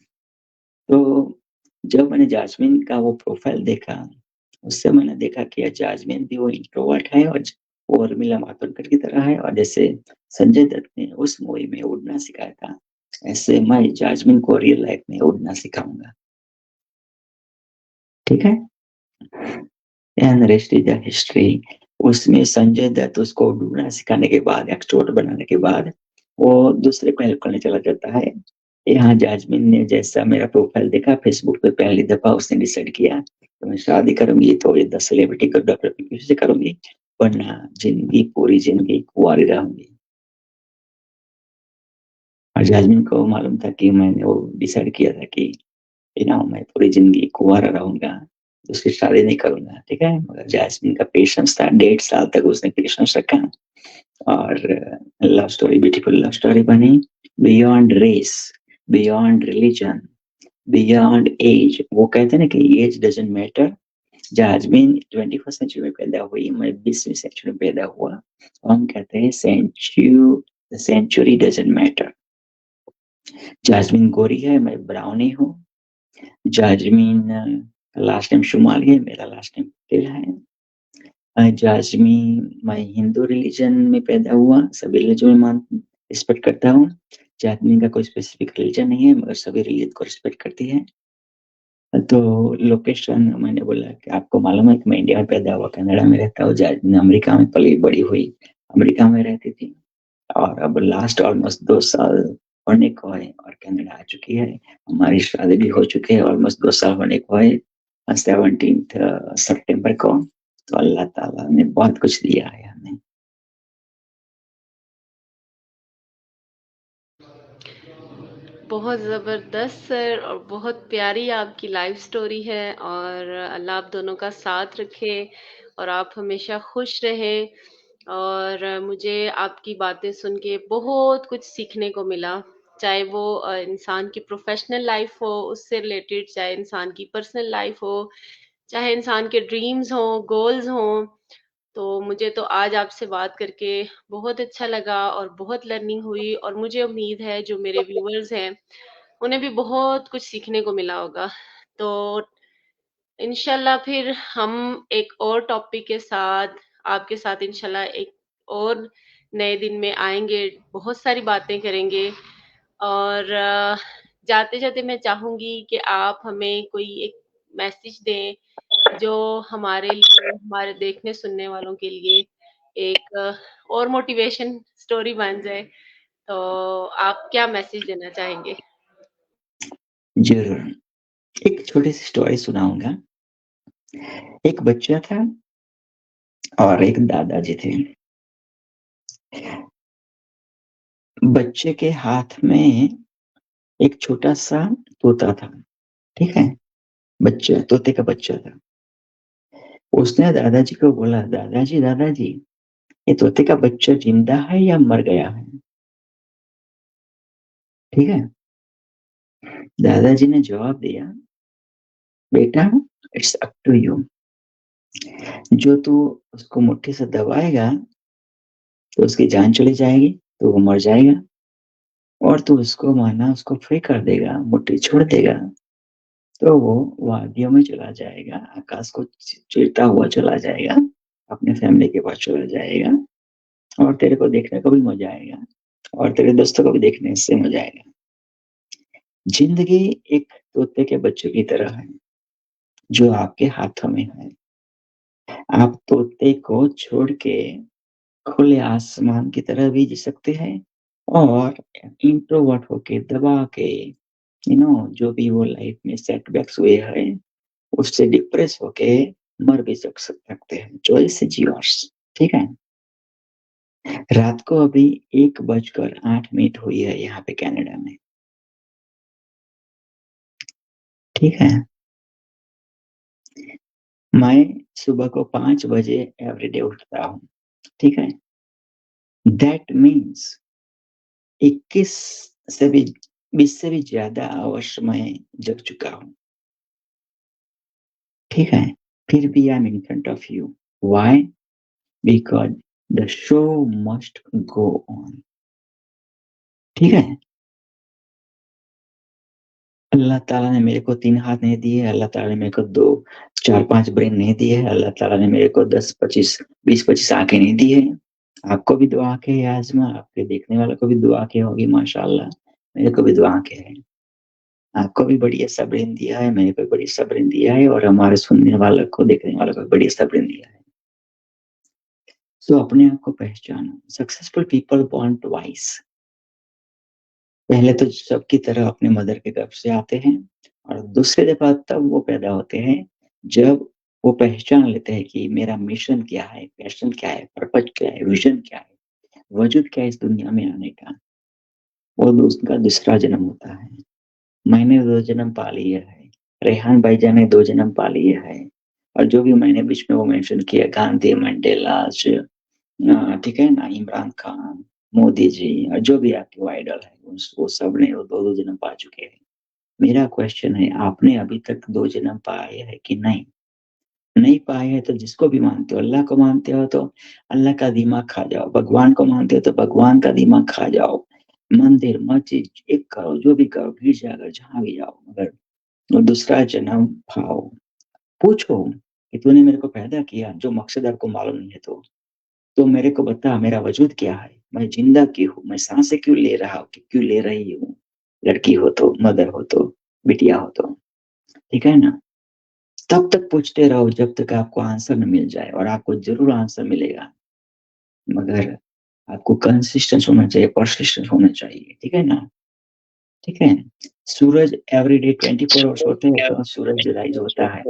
तो जब मैंने जास्मिन का वो प्रोफाइल देखा, उससे मैंने देखा कि जास्मिन भी वो इंट्रोवर्ट है, और वो उर्मिला मातोंडकर की तरह है, और जैसे संजय दत्त ने उस मूवी में उड़ना सिखाया था, ऐसे मैं जास्मिन को रियल लाइफ में उड़ना सिखाऊंगा। ठीक है। And rest is the history. उसमें संजय दत्त उसको उड़ना सिखाने के बाद, एक्सट्रोवर्ट बनाने के बाद, वो दूसरे को हेल्प करने चला जाता है। यहाँ जाजमीन ने जैसा मेरा प्रोफाइल देखा फेसबुक पे पहली दफा, उसने डिसाइड किया तो मैं शादी करूंगी तो ये 10 सेलिब्रिटी को डॉक्टर पीपी से करूंगी, वरना जिंदगी पूरी जिंदगी कुंवारी रहूंगी। और जाजमीन को मालूम था कि मैंने वो डिसाइड किया था कि मैं पूरी जिंदगी कुंवारा रहूंगा, उसकी शादी नहीं करूंगा। ठीक है। मगर जास्मिन का पेशेंस था, 1.5 साल तक उसने पेशेंस रखा, और love story, beautiful love story बनी। Beyond race, beyond religion, beyond age. वो कहते हैं ना कि age doesn't matter. Jasmine 21st century में पैदा हुई, मैं 20वीं सेंचुरी में पैदा हुआ, तो हम कहते हैं सेंचुरी डजंट मैटर। जास्मिन गोरी है, मैं ब्राउनी हूँ। जाजमीन लास्ट नेम शुमाली है, मेरा लास्ट नेम पटेल है। जाजमी, मैं हिंदू रिलीजन में पैदा हुआ, सभी रिलीजन में रिस्पेक्ट करता हूँ। जाजमी का कोई स्पेसिफिक रिलीजन नहीं है, मगर सभी रिलीजन को रिस्पेक्ट करती है। तो लोकेशन मैंने बोला कि आपको मालूम है कि मैं इंडिया में पैदा हुआ, कनाडा में रहता हूँ, जाजमी अमेरिका में पली बड़ी हुई, अमेरिका में रहती थी। और अब लास्ट ऑलमोस्ट 2 साल होने को है और कनाडा आ चुकी है। हमारी शादी भी हो चुकी है, ऑलमोस्ट 2 साल होने को है, 17 सितंबर को। तो अल्लाह ताला ने बहुत कुछ दिया है हमें। बहुत ज़बरदस्त सर, और बहुत प्यारी आपकी लाइफ स्टोरी है। और अल्लाह आप दोनों का साथ रखे और आप हमेशा खुश रहें। और मुझे आपकी बातें सुन के बहुत कुछ सीखने को मिला, चाहे वो इंसान की प्रोफेशनल लाइफ हो उससे रिलेटेड, चाहे इंसान की पर्सनल लाइफ हो, चाहे इंसान के ड्रीम्स हों, गोल्स हों। तो मुझे तो आज आपसे बात करके बहुत अच्छा लगा और बहुत लर्निंग हुई, और मुझे उम्मीद है जो मेरे व्यूअर्स हैं उन्हें भी बहुत कुछ सीखने को मिला होगा। तो इंशाल्लाह फिर हम एक और टॉपिक के साथ आपके साथ इंशाल्लाह एक और नए दिन में आएंगे, बहुत सारी बातें करेंगे। और जाते जाते मैं चाहूंगी कि आप हमें कोई एक मैसेज दें जो हमारे लिए, हमारे देखने सुनने वालों के लिए एक और मोटिवेशन स्टोरी बन जाए। तो आप क्या मैसेज देना चाहेंगे? जरूर, एक छोटी सी स्टोरी सुनाऊंगा। एक बच्चा था और एक दादाजी थे। बच्चे के हाथ में एक छोटा सा तोता था, ठीक है। बच्चा, तोते का बच्चा था। उसने दादाजी को बोला, दादाजी दादाजी, ये तोते का बच्चा जिंदा है या मर गया है? ठीक है। दादाजी ने जवाब दिया, बेटा, इट्स अप टू यू। जो तू उसको मुट्ठी से दबाएगा तो उसकी जान चली जाएगी, तो वो मर जाएगा। और तू उसको माना उसको फ्री कर देगा, मुट्ठी छोड़ देगा, तो वो वादियों में चला जाएगा, आकाश को चीरता हुआ चला जाएगा, अपने फैमिली के पास चला जाएगा। और तेरे को देखने को भी मजा आएगा, और तेरे दोस्तों को भी देखने से मजा आएगा। जिंदगी एक तोते के बच्चे की तरह है जो आपके हाथों में है। आप तोते को छोड़ के खुले आसमान की तरह भी जी सकते हैं, और इंट्रोवर्ट होके दबा के, जो भी वो लाइफ में सेटबैक्स हुए हैं उससे डिप्रेस होके मर भी सकते हैं। चॉइस इज योर्स, ठीक है। रात को अभी 1:08 हुई है यहाँ पे कनाडा में, ठीक है। मैं सुबह को 5 बजे एवरीडे उठता हूँ, ठीक है। दैट मीन्स 21 से भी 20 से भी ज्यादा आवर्स मैं जग चुका हूँ, ठीक है। फिर भी I am in front of you. Why? Because the show must go on, ठीक है। अल्लाह ताला ने मेरे को 3 हाथ नहीं दिए, अल्लाह ताला ने मेरे को 2, 4, 5 ब्रेन नहीं दिए है, अल्लाह ताला ने मेरे को 10, 25, 20, 25 आंखें नहीं दी है। आपको भी 2 आंखें है आज़मा, आपके देखने वालों को भी 2 आंखें होगी माशाअल्लाह, मेरे को भी 2 आंखें हैं। आपको भी बढ़िया सा ब्रेन दिया है, मेरे को भी बढ़िया सा ब्रेन दिया है, और हमारे सुनने वालों को, देखने वालों को भी बढ़िया सा ब्रेन दिया है। सो अपने आप को पहचानो। Successful people born twice. पहले तो सबकी तरह अपने मदर के गर्भ से आते हैं, और दूसरे दफा तब वो पैदा होते हैं जब वो पहचान लेते हैं कि मेरा मिशन क्या है, पैशन क्या है, पर्पज क्या है, विजन क्या है, वजूद क्या है इस दुनिया में आने का। वो उसका दूसरा जन्म होता है। मैंने 2 जन्म पा लिए है, रेहान भाईजान ने 2 जन्म पा लिए है, और जो भी मैंने बीच में वो मेंशन किया, गांधी, मंडेला, ठीक है ना, इमरान खान, मोदी जी, और जो भी आपके वो आइडल है, वो सब ने वो 2-2 जन्म पा चुके हैं। मेरा क्वेश्चन है, आपने अभी तक 2 जन्म पाए हैं कि नहीं? नहीं पाए हैं तो जिसको भी मानते हो, अल्लाह को मानते हो तो अल्लाह का दिमाग खा जाओ, भगवान को मानते हो तो भगवान का दिमाग खा जाओ। मंदिर, मस्जिद, एक करो, जो भी करो, गिरजाघर, जहाँ भी जाओ, मगर दूसरा जन्म पाओ। पूछो, कि तूने मेरे को पैदा किया, जो मकसद आपको मालूम नहीं है तो मेरे को बता मेरा वजूद क्या है, मैं जिंदा क्यों हूँ, मैं सांसें क्यों ले रहा हूँ, क्यों ले रही हूँ, लड़की हो तो, मदर हो तो, बिटिया हो तो, ठीक है ना। तब तक पूछते रहो जब तक आपको आंसर न मिल जाए, और आपको जरूर आंसर मिलेगा, मगर आपको कंसिस्टेंस होना चाहिए, परसिस्टेंस होना चाहिए, ठीक है ना। ठीक है। सूरज एवरीडे 24 आवर्स होते हैं तो सूरज राइज होता है,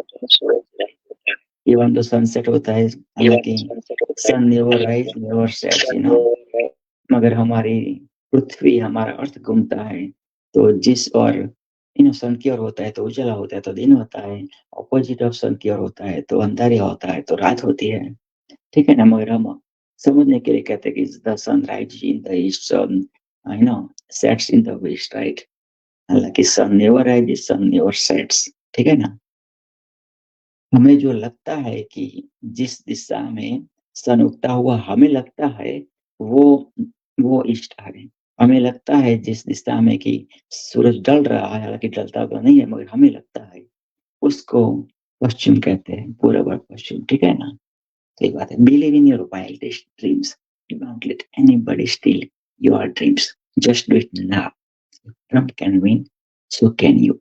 इवन तो सनसेट होता है, हालांकि sun never rise never sets, मगर हमारी पृथ्वी, हमारा अर्थ घूमता है, तो जिस और सन की ओर होता है तो उजाला होता है तो दिन होता है, ऑपोजिट ऑफ सन की ओर होता है तो अंधारिया होता है तो रात होती है, ठीक है ना। मगर हम समझने के लिए कहते हैं कि the sun rise in the east, sets in the west, right. हालांकि sun never rise, sun never sets, ठीक है ना। हमें जो लगता है कि जिस दिशा में सन उगता हुआ हमें लगता है, वो वो ईस्ट है। हमें लगता है जिस दिशा में कि सूरज ढल रहा है, हालांकि ढलता तो नहीं है, मगर हमें लगता है, उसको पश्चिम कहते हैं, पूरब और पश्चिम, ठीक है ना। सही बात है। Believe in your wildest dreams, don't let anybody steel your dreams, just do it now. Trump can win, so can you.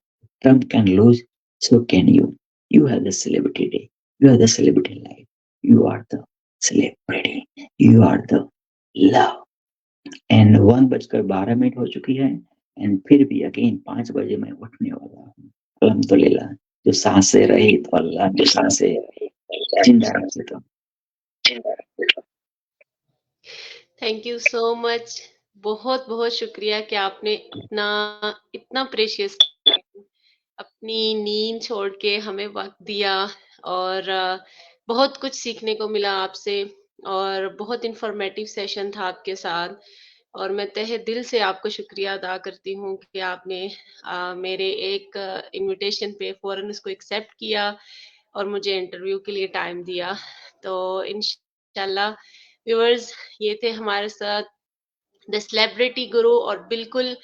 Trump can lose, so can you. You have the celebrity day. You have the celebrity life. You are the celebrity. You are the love. And 1:12 हो चुकी है, एंड फिर भी अगेन 5 बजे मैं उठने वाला हूँ। अल्हम्दुलिल्लाह, जो सांसें रही तो अल्लाह जो सांसें जिंदा रखे तो। Thank you so much. बहुत बहुत शुक्रिया कि आपने इतना इतना प्रेशियस टाइम अपनी नींद छोड़ के हमें वक्त दिया, और बहुत कुछ सीखने को मिला आपसे, और बहुत इंफॉर्मेटिव सेशन था आपके साथ। और मैं तहे दिल से आपको शुक्रिया अदा करती हूँ कि आपने मेरे एक इनविटेशन पे फौरन उसको एक्सेप्ट किया और मुझे इंटरव्यू के लिए टाइम दिया। तो इंशाल्लाह व्यूअर्स, ये थे हमारे साथ द सेलिब्रिटी गुरु, और बिल्कुल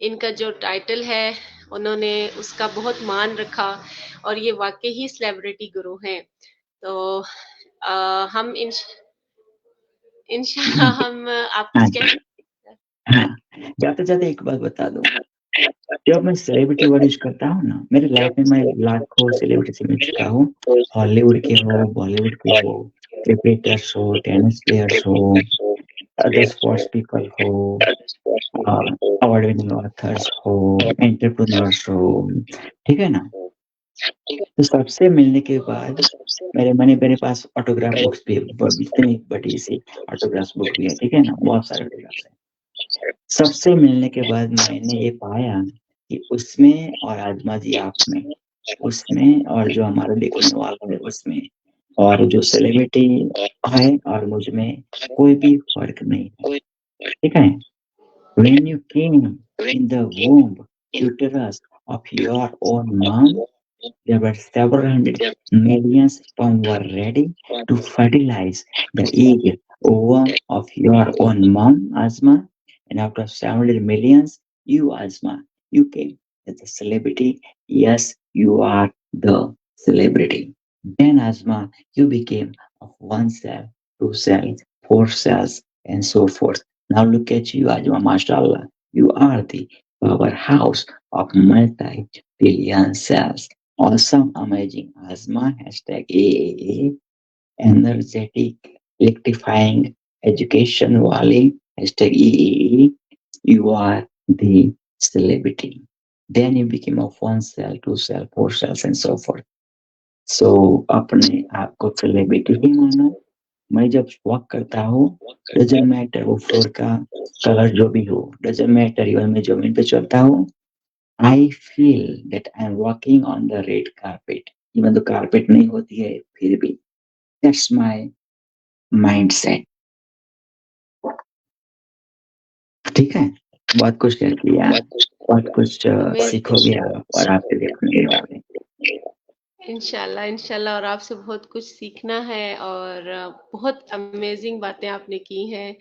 इनका जो टाइटल है उन्होंने उसका बहुत मान रखा, और ये वाकई ही सेलिब्रिटी गुरु हैं। तो हम इंशाल्लाह हम आप हाँ कुछ जी, कहें? हाँ। जाते जाते एक बात बता दूं, जब मैं सेलिब्रिटी वर्ड यूज करता हूँ ना, मेरे लाइफ में मैं लाखों सेलिब्रिटी से मिल चुका हूँ। हॉलीवुड के हो, बॉलीवुड के हो, क्रिकेटर्स हो, टेनिस प्लेयर्स हो, अदर स्पोर्ट्स पीपल हो, अवार्ड विनिंग ऑथर्स हो, एंटरप्रेन्योर्स हो, ठीक है ना। तो सबसे मिलने के बाद मेरे पास ऑटोग्राफ बुक्स भी इतनी बड़ी सी ऑटोग्राफ बुक भी है, ठीक है ना, बहुत सारे ऑटोग्राफ है। सबसे मिलने के बाद मैंने ये पाया कि उसमें और आजमा जी आप में, उसमें और जो हमारा देखने वाला है उसमें, और जो सेलिब्रिटी है और मुझ में कोई भी फर्क नहीं है, ठीक है। When you came in the womb uterus of your own mom, there were several hundred million sperm were ready to fertilize the egg ovum of your own mom, Asma. And after several millions, you, Asma, you came as a celebrity. Yes, you are the celebrity. Then, Asma, you became of one cell, two cells, four cells, and so forth. Now look at you, Asma, mashallah. You are the powerhouse of multi-billion cells. Awesome, amazing, Asma, hashtag AAA, energetic, electrifying, education wali, hashtag EEE, you are the celebrity. Then you became of one cell, two cell, four cells, and so forth. So अपने आप को सेलिब्रिटी ही मानो। मैं जब वॉक करता हूँ, डजेंट मैटर वो फ्लोर का कलर जो भी हो, डजेंट मैटर, इवन मैं जमीन पे चलता हूँ, I feel that I'm walking on the red carpet. Even though carpet नहीं होती है, फिर भी that's my mindset. ठीक है। बहुत कुछ शेयर किया, बहुत कुछ सीखोगे आप, और आपसे देखने वाले। इंशाल्लाह इंशाल्लाह, और आपसे बहुत कुछ सीखना है, और बहुत अमेजिंग बातें आपने की हैं,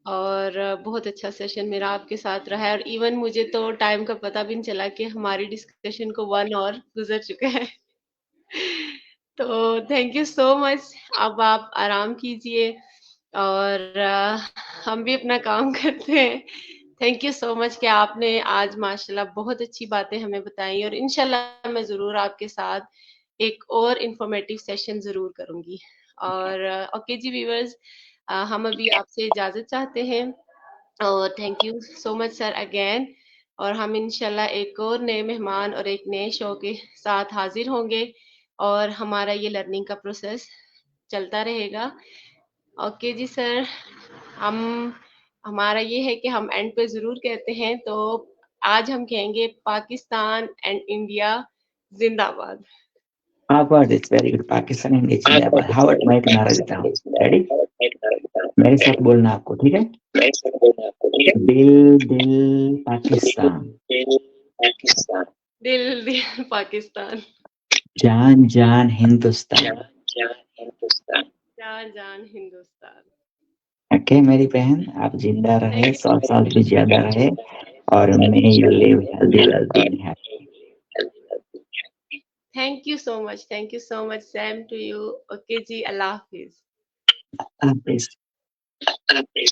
और बहुत अच्छा सेशन मेरा आपके साथ रहा है, और इवन मुझे तो टाइम का पता भी नहीं चला कि हमारी डिस्कशन को 1 आवर गुजर चुका है। तो थैंक यू सो मच। अब आप आराम कीजिए और हम भी अपना काम करते हैं। थैंक यू सो मच कि आपने आज माशाल्लाह बहुत अच्छी बातें हमें बताई और इंशाल्लाह मैं ज़रूर आपके साथ एक और इन्फॉर्मेटिव सेशन ज़रूर करूँगी। और ओके जी व्यूअर्स, हम अभी आपसे इजाज़त चाहते हैं और thank you so much sir again. और हम इंशाल्लाह एक और नए मेहमान और एक नए शो के साथ हाजिर होंगे और हमारा ये लर्निंग का प्रोसेस चलता रहेगा। ओके जी सर, हम हमारा ये है कि हम एंड पे ज़रूर कहते हैं, तो आज हम कहेंगे पाकिस्तान एंड इंडिया जिंदाबाद। Harvard is very good. Pakistan India जिंदाबाद. हार्वर्ड मैं तुम्हारा देता हूँ. रेडी? मेरे साथ बोलना आपको, ठीक है? दिल दिल पाकिस्तान, दिल दिल पाकिस्तान, जान जान हिंदुस्तान. जान जान हिंदुस्तान। ओके मेरी बहन, आप जिंदा रहे, थैंक 100 साल भी ज्यादा रहे और may you live healthy wealthy and thank you so much, thank you so much, same to you. Okay जी, अल्लाह हाफिज। हैप्पी.